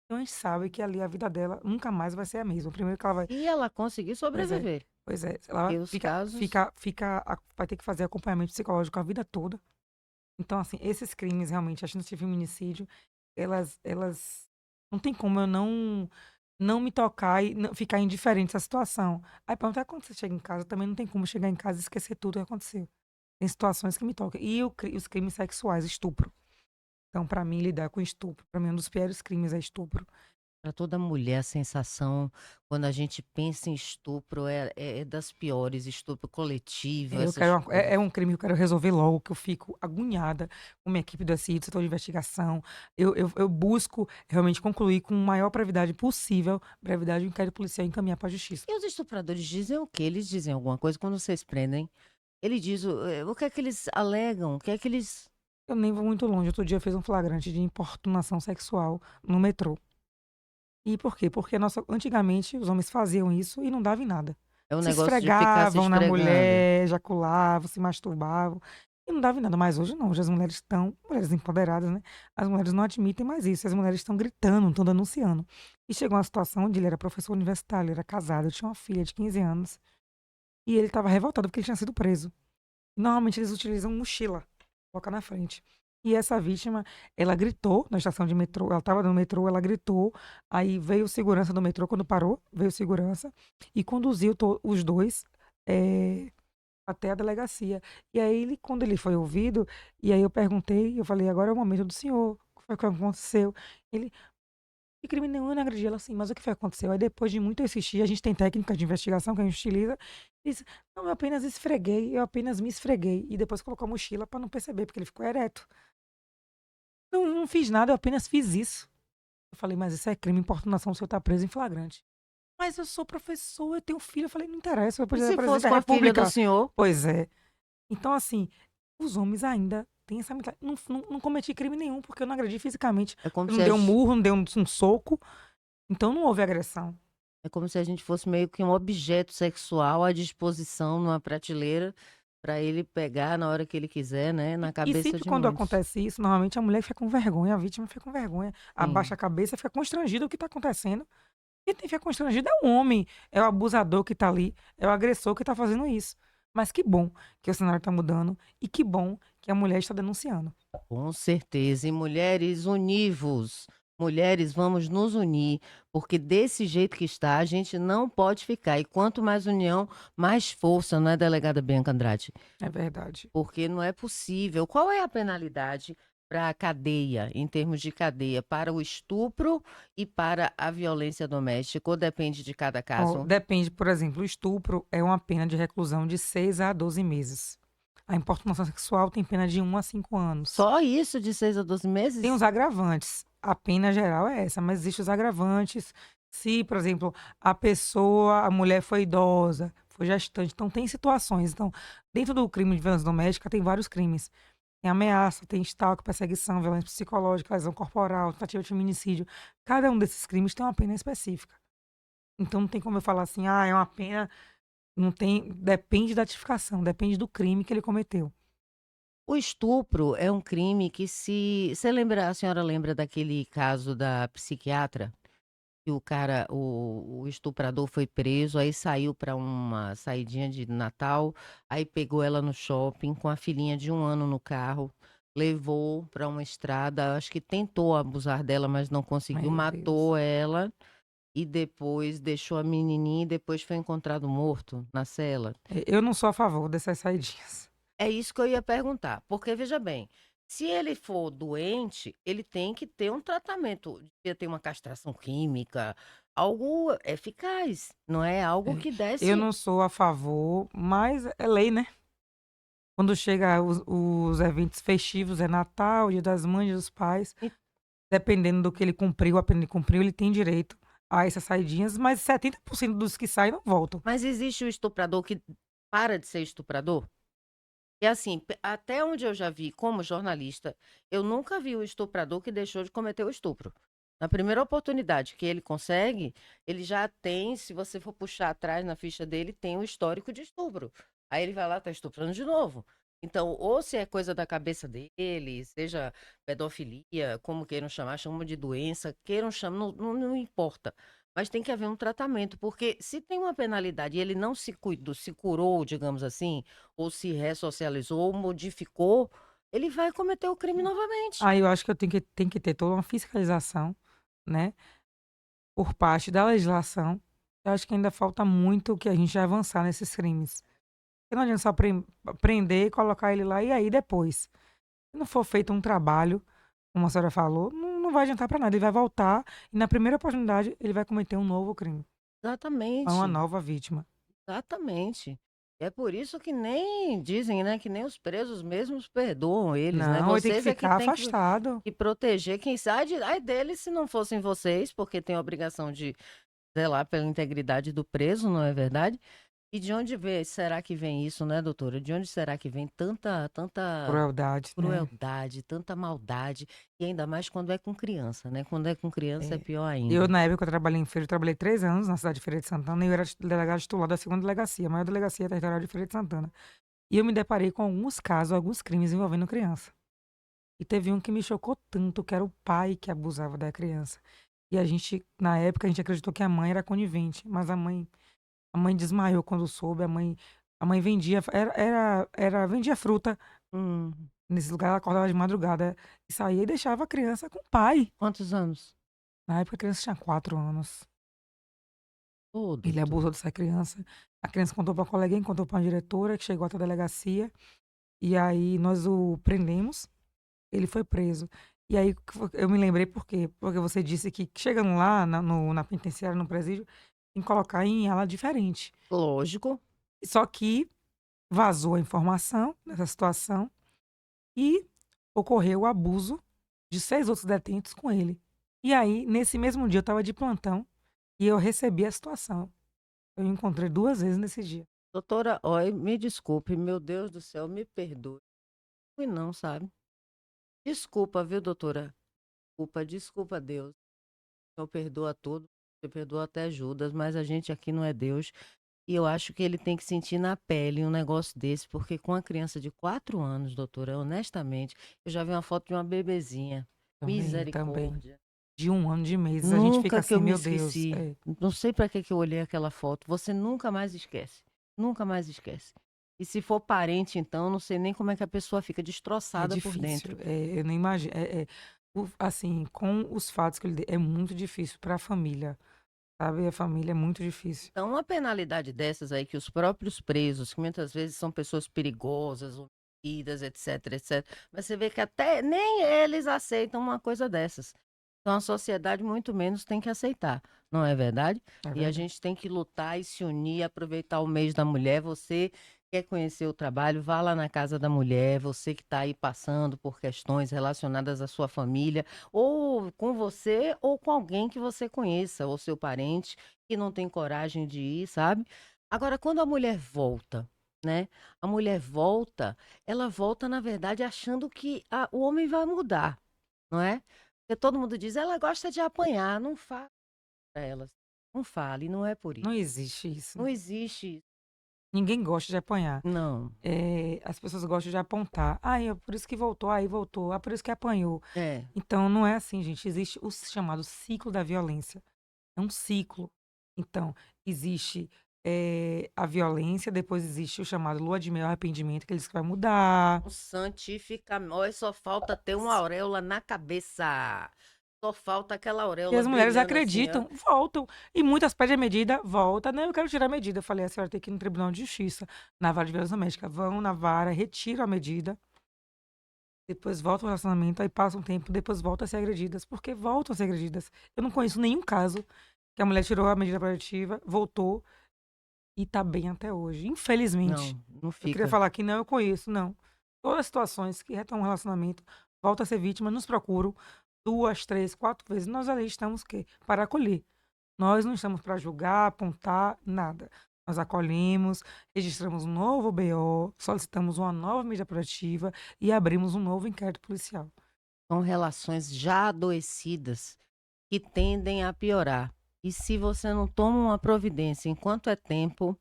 Então a gente sabe que ali a vida dela nunca mais vai ser a mesma. Primeiro que ela vai. E ela conseguiu Pois é, sobreviver. pois é. Ela Porque os casos. vai ter que fazer acompanhamento psicológico a vida toda. Então, assim, esses crimes realmente, a chance de feminicídio, elas não tem como eu não me tocar e ficar indiferente à situação. Aí perguntar quando você chega em casa, também não tem como chegar em casa e esquecer tudo que aconteceu. Tem situações que me tocam. E os crimes sexuais, estupro. Então, pra mim, lidar com estupro, pra mim, um dos piores crimes é estupro. Para toda mulher, a sensação, quando a gente pensa em estupro, é das piores, estupro coletivo, Eu essas quero é coisas. um crime que eu quero resolver logo, que eu fico agoniada com minha equipe do SI, do setor de investigação. Eu busco realmente concluir com a maior brevidade possível, brevidade, o inquérito policial e encaminhar para a justiça. E os estupradores dizem o quê? Eles dizem alguma coisa quando vocês prendem? Ele diz o que é que eles alegam? O que é que eles. Eu nem vou muito longe. Outro dia eu fiz um flagrante de importunação sexual no metrô. E por quê? Porque antigamente os homens faziam isso e não dava em nada. É um Se negócio de ficar se esfregavam na esfregando. mulher, ejaculavam, se masturbavam e não dava em nada. Mas hoje não, hoje as mulheres estão, mulheres empoderadas, né? As mulheres não admitem mais isso, as mulheres estão gritando, estão denunciando. E chegou uma situação onde ele era professor universitário, ele era casado, tinha uma filha de 15 anos e ele estava revoltado porque ele tinha sido preso. Normalmente eles utilizam mochila, coloca na frente. E essa vítima, ela gritou na estação de metrô, ela estava no metrô, ela gritou, aí veio o segurança do metrô, quando parou, veio o segurança e conduziu os dois até a delegacia. E aí, quando ele foi ouvido, e aí eu perguntei, eu falei, agora é o momento do senhor, o que foi que aconteceu? Ele, de crime nenhum, eu não agredi ela assim, mas o que foi que aconteceu? Aí depois de muito insistir, a gente tem técnicas de investigação que a gente utiliza, ele disse, não, eu apenas esfreguei, eu apenas me esfreguei. E depois colocou a mochila para não perceber, porque ele ficou ereto. Não fiz nada, eu apenas fiz isso. Eu falei, mas isso é crime, importunação, o senhor tá preso em flagrante. Mas eu sou professor, eu tenho filho. Eu falei, não interessa, eu E podia ser se presidente fosse da com a filha do república. senhor? Pois é. Então, assim, os homens ainda tem essa mentalidade. Não cometi crime nenhum, porque eu não agredi fisicamente. É como Eu se não a dei um gente, murro, não dei um soco, então não houve agressão. é como se a gente fosse meio que um objeto sexual à disposição numa prateleira para ele pegar na hora que ele quiser, né? Na E cabeça sempre de quando muitos. acontece isso, normalmente a mulher fica com vergonha, a vítima fica com vergonha, abaixa Sim. a cabeça, fica constrangida o que está acontecendo. Quem tem que ficar constrangido é o homem, é o abusador que está ali, é o agressor que está fazendo isso. Mas que bom que o cenário está mudando e que bom que a mulher está denunciando. Com certeza. E mulheres, univos. Mulheres, vamos nos unir, porque desse jeito que está, a gente não pode ficar. E quanto mais união, mais força, não é, delegada Bianca Andrade? É verdade. Porque não é possível. Qual é a penalidade para a cadeia, em termos de cadeia, para o estupro e para a violência doméstica? Ou depende de cada Ó, caso? depende, por exemplo, o estupro é uma pena de reclusão de 6 a 12 meses. A importunação sexual tem pena de 1 a 5 anos. Só isso de 6 a 12 Tem meses? os agravantes. A pena geral é essa, mas existem os agravantes. Se, por exemplo, a mulher foi idosa, foi gestante, então tem situações. Então, dentro do crime de violência doméstica, tem vários crimes. Tem ameaça, tem stalking, perseguição, violência psicológica, lesão corporal, tentativa de feminicídio. Cada um desses crimes tem uma pena específica. Então não tem como eu falar assim, é uma pena, não tem, depende da tipificação, depende do crime que ele cometeu. O estupro é um crime que se você lembra, a senhora lembra daquele caso da psiquiatra? Que o cara, o estuprador foi preso, aí saiu para uma saidinha de Natal, aí pegou ela no shopping com a filhinha de 1 ano no carro, levou para uma estrada, acho que tentou abusar dela, mas não conseguiu, Meu Deus. matou ela e depois deixou a menininha e depois foi encontrado morto na cela. Eu não sou a favor dessas saidinhas. É isso que eu ia perguntar, porque veja bem, se ele for doente, ele tem que ter um tratamento, devia ter uma castração química, algo eficaz, não é algo É, que eu desse. não sou a favor, mas é lei, né? Quando chega os eventos festivos, é Natal, Dia das Mães, Dia dos Pais, E- dependendo do que ele cumpriu, a pena ele cumpriu, ele tem direito a essas saidinhas, mas 70% dos que saem não voltam. Mas existe o estuprador que para de ser estuprador? E assim, até onde eu já vi como jornalista, eu nunca vi o estuprador que deixou de cometer o estupro. Na primeira oportunidade que ele consegue, ele já tem, se você for puxar atrás na ficha dele, tem o histórico de estupro. Aí ele vai lá, tá estuprando de novo. Então, ou se é coisa da cabeça dele, seja pedofilia, como queiram chamar, chamam de doença, queiram chamar, não importa. Mas tem que haver um tratamento, porque se tem uma penalidade e ele não se cuidou, se curou, digamos assim, ou se ressocializou, ou modificou, ele vai cometer o crime novamente. Aí eu acho que eu tem que ter toda uma fiscalização, né, por parte da legislação. Eu acho que ainda falta muito que a gente avançar nesses crimes. Porque não adianta só prender, colocar ele lá e aí depois, se não for feito um trabalho, como a senhora falou, não vai adiantar para nada. Ele vai voltar e na primeira oportunidade ele vai cometer um novo crime, é uma Exatamente, nova vítima. exatamente. É por isso que nem dizem, né, que nem os presos mesmos perdoam eles, né? Não, ele tem que Vocês é que ficar têm afastado. que proteger quem sai de, ai deles se não fossem vocês, porque tem a obrigação de zelar pela integridade do preso, não é verdade? E de onde vem, será que vem isso, né, doutora? De onde será que vem tanta Crueldade, né. crueldade, tanta maldade, e ainda mais quando é com criança, né? Quando é com criança é É. pior Eu, ainda. na época que eu trabalhei em feira, eu trabalhei 3 anos na cidade de Feira de Santana e eu era delegado titular da 2ª delegacia, a maior delegacia territorial de Feira de Santana. E eu me deparei com alguns casos, alguns crimes envolvendo criança. E teve um que me chocou tanto, que era o pai que abusava da criança. E a gente, na época, a gente acreditou que a mãe era conivente, mas a mãe desmaiou quando soube, a mãe vendia, vendia fruta Hum, nesse lugar, ela acordava de madrugada e saía e deixava a criança com o pai. quantos anos? Na época a criança tinha 4 anos. Ô, Ele doutor. abusou dessa criança. A criança contou para a coleguinha, contou para a diretora, que chegou até a delegacia. E aí nós o prendemos, ele foi preso. E aí eu me lembrei por quê? Porque você disse que chegando lá na penitenciária, no presídio, tem que colocar em ala diferente. Lógico. Só que vazou a informação dessa situação e ocorreu o abuso de 6 outros detentos com ele. E aí, nesse mesmo dia, eu estava de plantão e eu recebi a situação. Eu encontrei 2 vezes nesse dia. Doutora, olha, me desculpe, meu Deus do céu, me perdoe. Fui não, sabe? Desculpa, viu, doutora? Desculpa, Deus. O Senhor perdoa tudo, você perdoa até Judas, mas a gente aqui não é Deus. E eu acho que ele tem que sentir na pele um negócio desse, porque com a criança de 4 anos, doutora, honestamente, eu já vi uma foto de uma bebezinha. Também. Misericórdia. De 1 ano, de meses, a gente fica Nunca que assim, eu me meu Deus, esqueci. Não sei para que que eu olhei aquela foto. Você nunca mais esquece. Nunca mais esquece. E se for parente, então, não sei nem como é que a pessoa fica é destroçada por difícil. dentro. Eu não imagino. Assim, com os fatos que ele deu, é muito difícil para a família, sabe? A família é muito difícil. Então, uma penalidade dessas aí que os próprios presos, que muitas vezes são pessoas perigosas, homicidas, etc, etc, mas você vê que até nem eles aceitam uma coisa dessas. Então, a sociedade muito menos tem que aceitar, não é verdade? É E a verdade. gente tem que lutar e se unir, aproveitar o mês da mulher. Você quer conhecer o trabalho, vá lá na Casa da Mulher. Você que está aí passando por questões relacionadas à sua família, ou com você, ou com alguém que você conheça, ou seu parente que não tem coragem de ir, sabe? Agora, quando a mulher volta, né? A mulher volta, ela volta, na verdade, achando que o homem vai mudar, não é? Porque todo mundo diz, ela gosta de apanhar, não fala para elas. Não fale, não é por isso. Não existe isso. Não existe isso. Ninguém gosta de apanhar. Não. As pessoas gostam de apontar. Ah, é por isso que voltou, aí voltou. Ah, por isso que apanhou. É. Então, não é assim, gente. Existe o chamado ciclo da violência. É um ciclo. Então, existe a violência, depois existe o chamado lua de mel, arrependimento, que ele diz que vai mudar. Olha, só falta ter uma auréola na cabeça. Só falta aquela E auréola as mulheres brilhando assim, ó. acreditam, voltam. E muitas pedem a medida, volta. Não, eu quero tirar a medida. Eu falei, a senhora tem que ir no Tribunal de Justiça, na vara de violência doméstica. Vão na vara, retiram a medida, depois voltam ao relacionamento, aí passa um tempo, depois voltam a ser agredidas. Porque voltam a ser agredidas. Eu não conheço nenhum caso que a mulher tirou a medida protetiva, voltou e tá bem até hoje. Infelizmente. Não, não Eu queria fica. falar que não, eu conheço, não. Todas as situações que retomam um relacionamento, volta a ser vítima, nos procuram 2, 3, 4 vezes. Nós ali estamos o quê? Para acolher. Nós não estamos para julgar, apontar, nada. Nós acolhemos, registramos um novo BO, solicitamos uma nova medida protetiva e abrimos um novo inquérito policial. São relações já adoecidas que tendem a piorar. E se você não toma uma providência enquanto é tempo,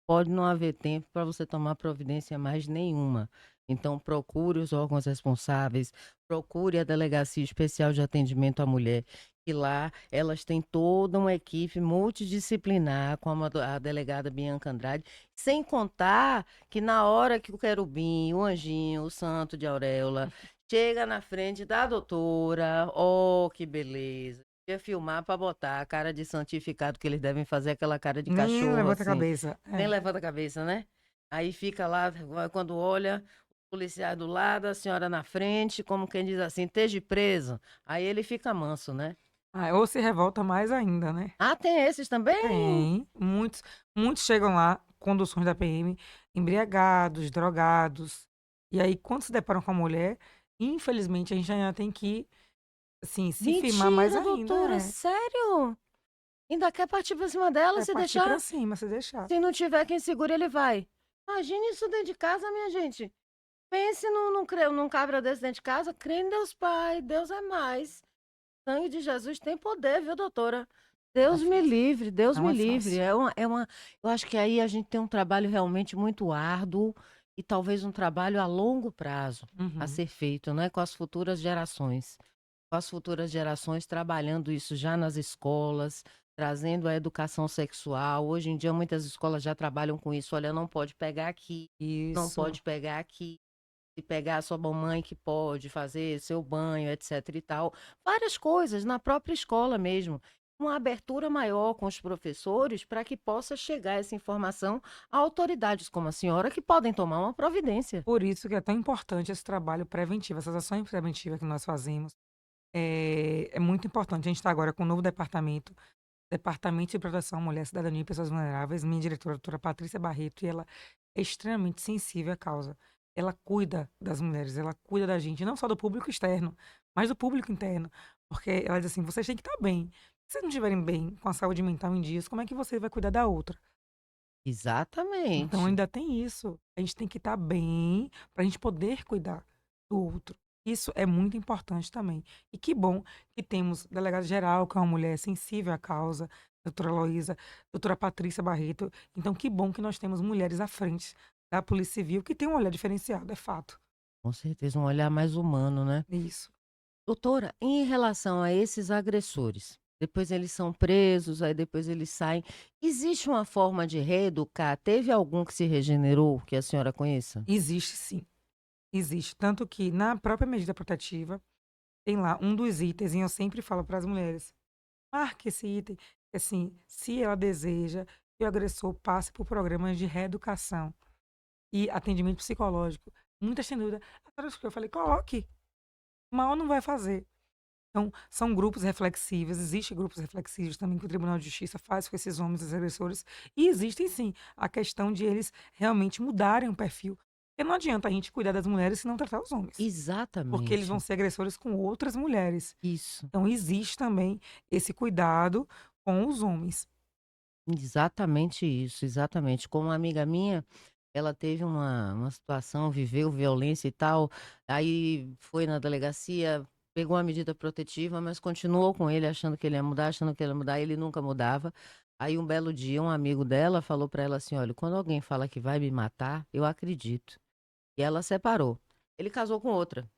pode não haver tempo para você tomar providência mais nenhuma. Então, procure os órgãos responsáveis, procure a Delegacia Especial de Atendimento à Mulher, que lá elas têm toda uma equipe multidisciplinar, como a delegada Bianca Andrade, sem contar que na hora que o querubim, o anjinho, o santo de auréola, chega na frente da doutora, oh, que beleza! Ia filmar para botar a cara de santificado que eles devem fazer, aquela cara de Nem cachorro, levanta a assim. cabeça. Nem levanta a cabeça, né? Aí fica lá, quando olha, o policial do lado, a senhora na frente, como quem diz assim, esteja preso. Aí ele fica manso, né? Ou se revolta mais ainda, né? Ah, tem esses também? Tem. Muitos chegam lá, conduções da PM, embriagados, drogados. E aí, quando se deparam com a mulher, infelizmente, a gente ainda tem que, assim, se firmar mais Mentira, ainda. doutora, sério? Ainda quer partir pra cima dela É se partir pra deixar? cima, se deixar. Se não tiver quem segura, ele vai. Imagine isso dentro de casa, minha gente. Pense num cabra desse dentro de casa. Crê em Deus Pai, Deus é mais. O sangue de Jesus tem poder, viu, doutora? Não é Deus me fácil. livre, Deus Não me é livre. fácil. Eu acho que aí a gente tem um trabalho realmente muito árduo e talvez um trabalho a longo prazo a Uhum. ser feito, né, com as futuras gerações. Com as futuras gerações trabalhando isso já nas escolas, trazendo a educação sexual. Hoje em dia, muitas escolas já trabalham com isso. Olha, não pode pegar aqui, não Isso. pode pegar aqui. Se pegar a sua mamãe que pode fazer seu banho, etc e tal. Várias coisas na própria escola mesmo. Uma abertura maior com os professores para que possa chegar essa informação a autoridades como a senhora que podem tomar uma providência. Por isso que é tão importante esse trabalho preventivo, essas ações preventivas que nós fazemos. É muito importante. A gente está agora com um novo departamento, Departamento de Proteção à Mulher, Cidadania e Pessoas Vulneráveis. Minha diretora, a doutora Patrícia Barreto, e ela é extremamente sensível à causa. Ela cuida das mulheres, ela cuida da gente, não só do público externo, mas do público interno. Porque ela diz assim: vocês têm que estar bem. Se vocês não estiverem bem, com a saúde mental em dias, como é que você vai cuidar da outra? Então Exatamente. ainda tem isso. A gente tem que estar bem para a gente poder cuidar do outro. Isso é muito importante também. E que bom que temos delegado geral, que é uma mulher sensível à causa, doutora Heloísa, doutora Patrícia Barreto. Então, que bom que nós temos mulheres à frente da Polícia Civil que tem um olhar diferenciado, é fato. Com certeza, um olhar mais humano, né. Isso. Doutora, em relação a esses agressores, depois eles são presos, aí depois eles saem, existe uma forma de reeducar? Teve algum que se regenerou, que a senhora conheça? Existe sim, existe. Tanto que na própria medida protetiva, tem lá um dos itens, e eu sempre falo para as mulheres: marque esse item, assim, se ela deseja que o agressor passe por programas de reeducação e atendimento psicológico. Muitas têm dúvida. Agora eu falei: coloque, mal não vai fazer. Então, são grupos reflexivos, existem grupos reflexivos também que o Tribunal de Justiça faz com esses homens, esses agressores, e existem sim a questão de eles realmente mudarem o perfil. Porque não adianta a gente cuidar das mulheres se não tratar os homens, porque eles vão Exatamente. ser agressores com outras mulheres. Isso. Então, existe também esse cuidado com os homens. Exatamente isso, exatamente. Como uma amiga minha, ela teve uma situação, viveu violência e tal, aí foi na delegacia, pegou a medida protetiva, mas continuou com ele, achando que ele ia mudar, achando que ele ia mudar, e ele nunca mudava. Aí um belo dia, um amigo dela falou para ela assim: "Olha, quando alguém fala que vai me matar, eu acredito". E ela separou. Ele casou com outra.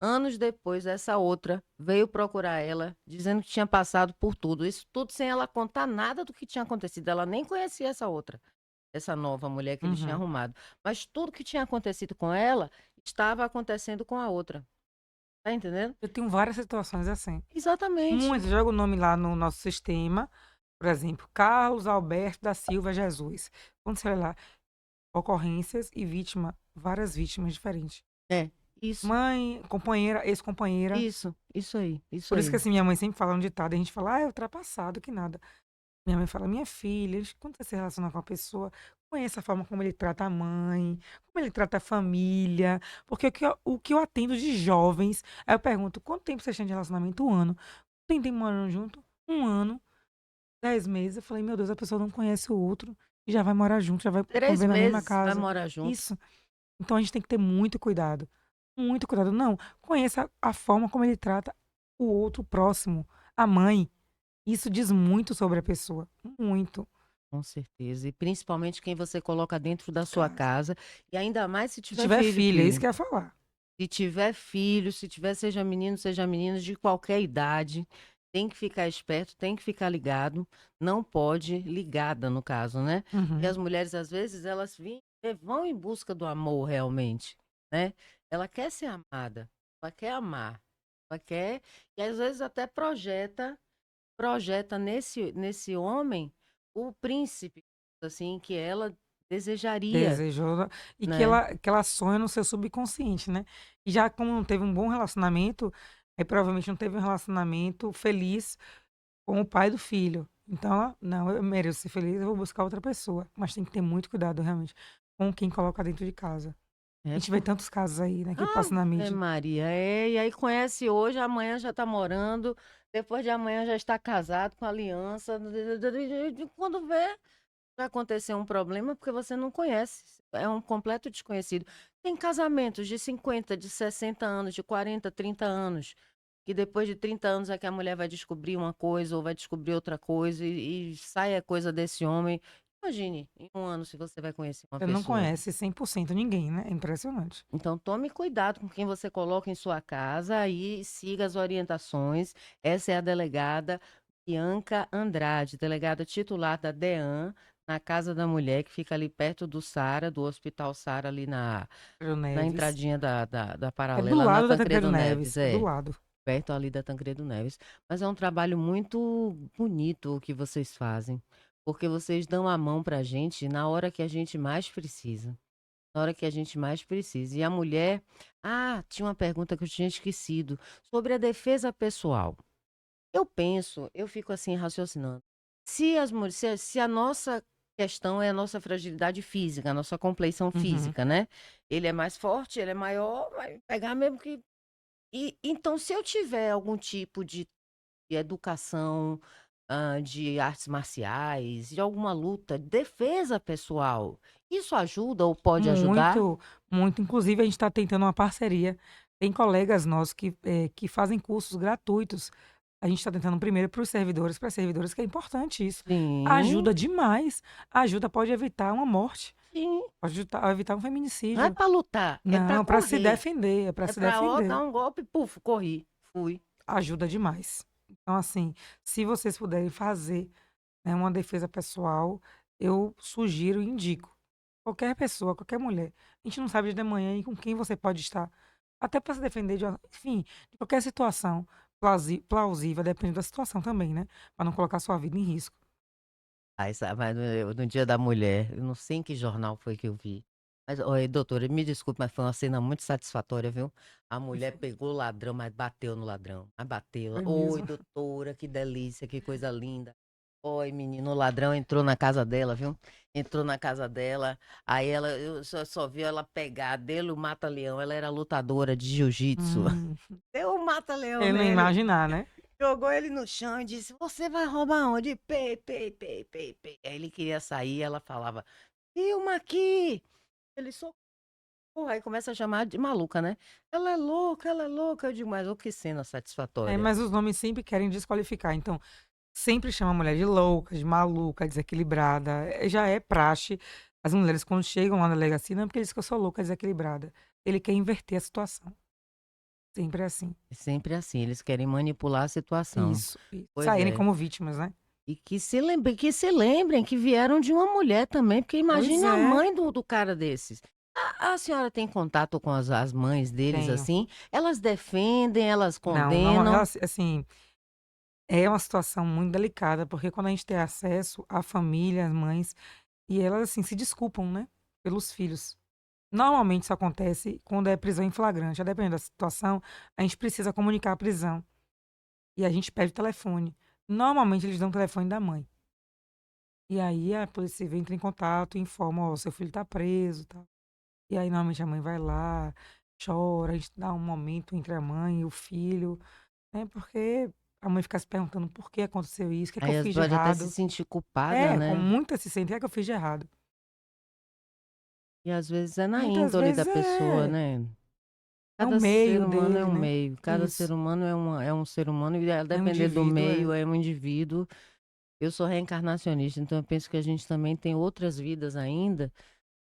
Anos depois, essa outra veio procurar ela, dizendo que tinha passado por tudo. Isso tudo sem ela contar nada do que tinha acontecido. Ela nem conhecia essa outra, essa nova mulher que ele tinha Uhum. arrumado. Mas tudo que tinha acontecido com ela estava acontecendo com a outra. Tá entendendo? Eu tenho várias situações assim. Exatamente. Muitos, joga o nome lá no nosso sistema, por exemplo, Carlos Alberto da Silva Jesus. Quando você olha lá, ocorrências e vítima, várias vítimas diferentes. É, isso, Mãe, companheira, ex-companheira. isso aí, isso Por isso que aí. assim, minha mãe sempre fala um ditado, a gente fala: "Ah, é ultrapassado, que nada". Minha mãe fala: "Minha filha, quando você se relaciona com a pessoa, conheça a forma como ele trata a mãe, como ele trata a família", porque o que eu atendo de jovens, aí eu pergunto: "Quanto tempo vocês têm de relacionamento?". "1 ano". "Tem tempo morando junto?". "1 ano". 10 meses, eu falei: "Meu Deus, a pessoa não conhece o outro e já vai morar junto, já vai Três conviver na mesma meses vai casa". morar junto. Isso. Então a gente tem que ter muito cuidado, muito cuidado. Não, conheça a forma como ele trata o outro próximo, a mãe. Isso diz muito sobre a pessoa, muito. Com certeza. E principalmente quem você coloca dentro da sua casa. E ainda mais se Se tiver tiver filho, filho, é isso filho. que eu ia falar. Se tiver filho, se tiver, seja menino, seja menina, de qualquer idade, tem que ficar esperto, tem que ficar ligado, não pode, ligada no caso, né? E as Uhum. mulheres, às vezes, elas vão em busca do amor realmente, né? Ela quer ser amada, ela quer amar, ela quer, e às vezes até projeta nesse homem o príncipe, assim, que ela desejaria, Desejou e que né? ela sonha no seu subconsciente, né. E já como não teve um bom relacionamento, aí provavelmente não teve um relacionamento feliz com o pai do filho. Então ela: "Não, eu mereço ser feliz, eu vou buscar outra pessoa". Mas tem que ter muito cuidado realmente com quem coloca dentro de casa. A É gente vê tantos casos aí, né, que passa na Ave mídia. Maria, é, e aí conhece hoje, amanhã já está morando, depois de amanhã já está casado com aliança, quando vê, vai acontecer um problema porque você não conhece, é um completo desconhecido. Tem casamentos de 50, de 60 anos, de 40, 30 anos, que depois de 30 anos é que a mulher vai descobrir uma coisa ou vai descobrir outra coisa e sai a coisa desse homem. Imagine, em um ano se você vai conhecer uma Você não pessoa. conhece 100% ninguém, né, é impressionante. Então tome cuidado com quem você coloca em sua casa e siga as orientações. Essa é a delegada Bianca Andrade, delegada titular da DEAN, na Casa da Mulher, que fica ali perto do Sara, do Hospital Sara, ali Pedro na Neves. entradinha da É do paralela, na lado da Tancredo Tancredo Neves, Neves, é do é, lado. perto ali da Tancredo Neves. Mas é um trabalho muito bonito o que vocês fazem, porque vocês dão a mão pra gente na hora que a gente mais precisa. Na hora que a gente mais precisa. E a mulher tinha uma pergunta que eu tinha esquecido, sobre a defesa pessoal. Eu penso, eu fico assim raciocinando, se a nossa questão é a nossa fragilidade física, a nossa compleição Uhum. física, né, ele é mais forte, ele é maior, vai pegar mesmo que então se eu tiver algum tipo de educação, de artes marciais, de alguma luta, defesa pessoal, isso ajuda ou pode ajudar? Muito, muito. Inclusive, a gente está tentando uma parceria Tem colegas nossos que fazem cursos gratuitos. A gente está tentando primeiro para os servidores, para as servidoras, que é importante isso. Sim, Ajuda demais. Ajuda pode evitar uma morte, sim. pode evitar um Não é feminicídio. para lutar, é para Não, para se correr. defender, é para É se para, ó, defender. dar um golpe, puf, corri, fui. Ajuda demais. Então, assim, se vocês puderem fazer, né, uma defesa pessoal, eu sugiro e indico. Qualquer pessoa, qualquer mulher. A gente não sabe de manhã e com quem você pode estar. Até para se defender enfim, de qualquer situação plausível, depende da situação também, né? Para não colocar sua vida em risco. Aí, mas no Dia da Mulher, eu não sei em que jornal foi que eu vi. Mas, olha, doutora, me desculpe, mas foi uma cena muito satisfatória, viu? A E mulher pegou o ladrão, mas bateu no ladrão. Mas bateu. foi Oi, mesmo. doutora, que delícia, que coisa linda. Oi, menino, o ladrão entrou na casa dela, viu? Entrou na casa dela. Aí eu só vi ela pegar dele o mata-leão. Ela era lutadora de jiu-jitsu. Hum, Deu um mata-leão ele nem nele. imaginar, né? Jogou ele no chão e disse: Você vai roubar onde? Pei, pei, pei, pei, pei. Aí ele queria sair, ela falava: Filma aqui. Ele socorro. Aí começa a chamar de maluca, né? Ela é louca, ela é louca. Eu digo: Mas que cena É, satisfatória. mas os nomes sempre querem desqualificar. Então, sempre chama a mulher de louca, de maluca, desequilibrada. Já é praxe. As mulheres, quando chegam lá na delegacia, não é porque eles que eu sou louca, desequilibrada. Ele quer inverter a situação. Sempre é assim. É sempre assim, eles querem manipular a situação. Isso, isso. Pois Saírem é. como vítimas, né? E que se lembrem que vieram de uma mulher também, porque Pois imagine a é. mãe do cara desses. A senhora tem contato com as mães deles Tenho. assim? Elas defendem, elas Não, não, condenam. assim, é uma situação muito delicada, porque quando a gente tem acesso à família, às mães, e elas, assim, se desculpam, né, pelos filhos. Normalmente isso acontece quando é prisão em flagrante, a depender da situação, a gente precisa comunicar a prisão, e a gente pede o telefone. Normalmente eles dão o telefone da mãe. E aí a polícia civil entra em contato e informa: "Ó, seu filho tá preso", tal. E aí normalmente a mãe vai lá, chora, a gente dá um momento entre a mãe e o filho, né, porque a mãe fica se perguntando: "Por que aconteceu isso? O que é que eu Aí elas fiz de podem até se errado?". sentir culpada, É, com né. muita se sente: "O que é que eu fiz de errado?". E às vezes é na Muitas índole da vezes pessoa, é. né. É o Cada ser meio humano é dele, um né. meio, cada ser Isso, humano é um ser humano e a é um depender do indivíduo, meio é. é um indivíduo. Eu sou reencarnacionista, então eu penso que a gente também tem outras vidas ainda,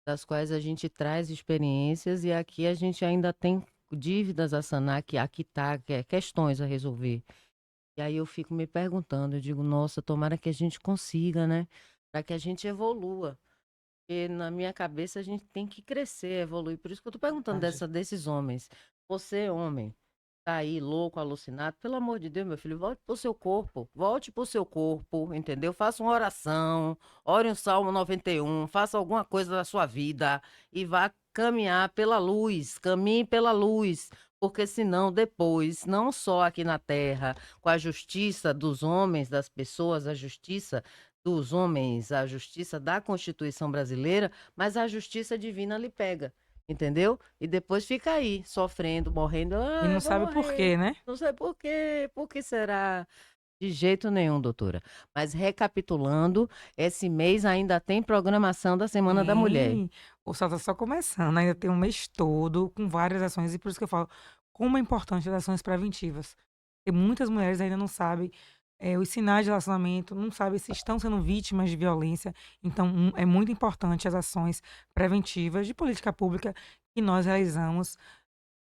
das quais a gente traz experiências e aqui a gente ainda tem dívidas a sanar, a quitar, questões a resolver. E aí eu fico me perguntando, eu digo: "Nossa, tomara que a gente consiga, né, para que a gente evolua". Porque na minha cabeça a gente tem que crescer, evoluir. Por isso que eu tô perguntando Verdade. desses homens. Você, homem, tá aí louco, alucinado, pelo amor de Deus, meu filho, volte pro seu corpo. Volte pro seu corpo, entendeu? Faça uma oração, ore um Salmo 91, faça alguma coisa da sua vida e vá caminhar pela luz, caminhe pela luz. Porque senão depois, não só aqui na terra, com a justiça dos homens, das pessoas, a justiça dos homens, a justiça da Constituição brasileira, mas a justiça divina lhe pega, entendeu? E depois fica aí, sofrendo, morrendo. E Ah, não eu vou sabe por morrer. quê, né. Não sei por que será? De jeito nenhum, doutora. Mas recapitulando, esse mês ainda tem programação da Semana da Mulher. Tem, o sol tá só começando, ainda tem um mês todo com várias ações e por isso que eu falo, como é importante as ações preventivas. Porque muitas mulheres ainda não sabem, os sinais de relacionamento, não sabem se estão sendo vítimas de violência, então, é muito importante as ações preventivas de política pública que nós realizamos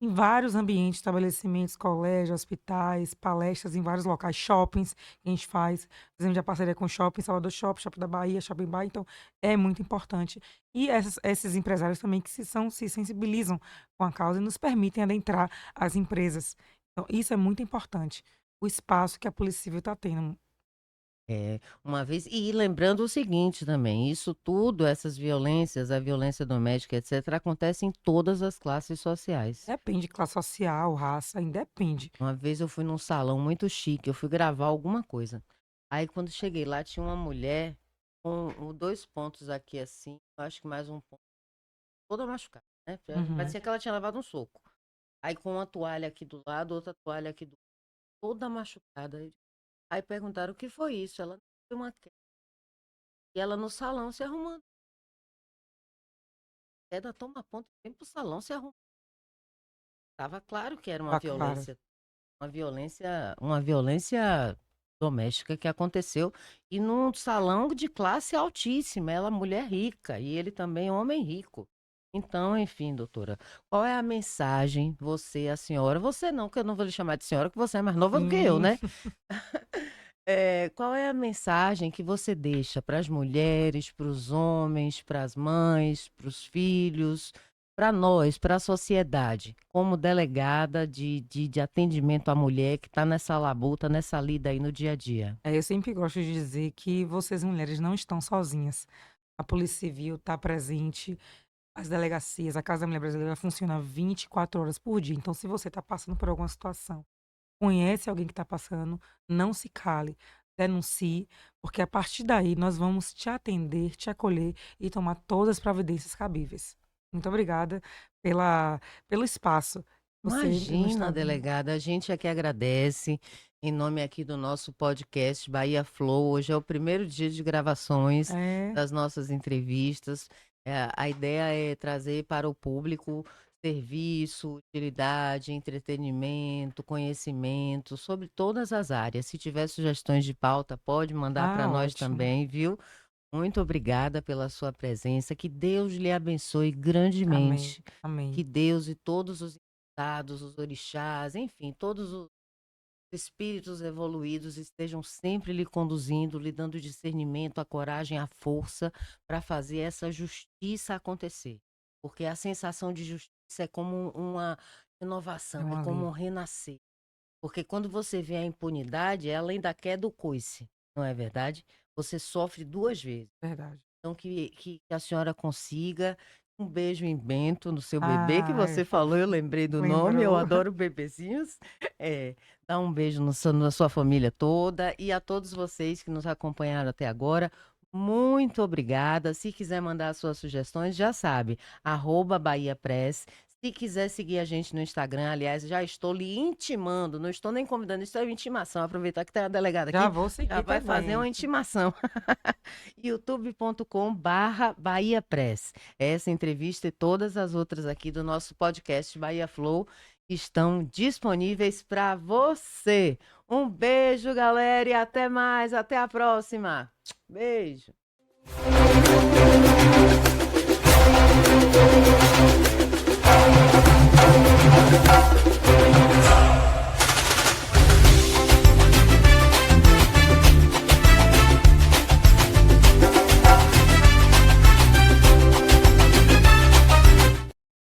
em vários ambientes, estabelecimentos, colégios, hospitais, palestras em vários locais, shoppings que a gente faz, fazemos já parceria com Shopping Salvador Shopping, Shopping da Bahia, Shopping Bahia, então é muito importante. E esses empresários também que se sensibilizam com a causa e nos permitem adentrar as empresas. Então isso é muito importante, o espaço que a Polícia Civil está tendo. É, uma vez. E lembrando o seguinte também: isso tudo, essas violências, a violência doméstica, etc., acontece em todas as classes sociais. Depende de classe social, raça, independe. Uma vez eu fui num salão muito chique, eu fui gravar alguma coisa. Aí quando cheguei lá, tinha uma mulher com dois pontos aqui assim, eu acho que mais um ponto, toda machucada, né? Uhum. Parecia que ela tinha levado um soco. Aí com uma toalha aqui do lado, outra toalha aqui do lado, toda machucada. Aí perguntaram o que foi isso. Ela foi uma queda. E ela no salão se arrumando. Queda toma ponto, vem pro salão se arrumando. Estava claro que era Tá claro. uma violência doméstica que aconteceu e num salão de classe altíssima, ela mulher rica e ele também homem rico. Então, enfim, doutora, qual é a mensagem, você, a senhora, você não, que eu não vou lhe chamar de senhora, que você é mais nova do que eu, Sim. né? Qual é a mensagem que você deixa para as mulheres, para os homens, para as mães, para os filhos, para nós, para a sociedade, como delegada de atendimento à mulher que está nessa labuta, nessa lida aí no dia a dia? Eu sempre gosto de dizer que vocês mulheres não estão sozinhas. A Polícia Civil está presente, as delegacias, a Casa da Mulher Brasileira funciona 24 horas por dia. Então, se você está passando por alguma situação, conhece alguém que está passando, não se cale, denuncie, porque a partir daí nós vamos te atender, te acolher e tomar todas as providências cabíveis. Muito obrigada pelo espaço que você nos está Imagina, dando. delegada, a gente aqui agradece, em nome aqui do nosso podcast Bahia Flow. Hoje é o primeiro dia de gravações É, das nossas entrevistas. A ideia é trazer para o público serviço, utilidade, entretenimento, conhecimento sobre todas as áreas. Se tiver sugestões de pauta, pode mandar para nós ótimo. também, viu? Muito obrigada pela sua presença. Que Deus lhe abençoe Amém, grandemente. amém. Que Deus e todos os dados, os orixás, enfim, todos os espíritos evoluídos estejam sempre lhe conduzindo, lhe dando discernimento, a coragem, a força para fazer essa justiça acontecer. Porque a sensação de justiça é como uma É renovação, um é como um alívio, renascer. Porque quando você vê a impunidade, ela ainda quer do coice, não é verdade? Você sofre duas vezes. verdade. Então, que a senhora consiga. Um beijo em Bento, no seu bebê que Ai, você falou, eu fofinho. lembrei do nome, eu Lembrou. adoro bebezinhos. Dá um beijo na sua família toda e a todos vocês que nos acompanharam até agora. Muito obrigada. Se quiser mandar suas sugestões, já sabe, @Bahia Press. Se quiser seguir a gente no Instagram, aliás, já estou lhe intimando, não estou nem convidando, isso é uma intimação. Aproveitar que tem a delegada Já aqui, vou já seguir vai fazer uma também. intimação. youtube.com/Bahia Press. Essa entrevista e todas as outras aqui do nosso podcast Bahia Flow estão disponíveis para você. Um beijo, galera, e até mais, até a próxima. Beijo.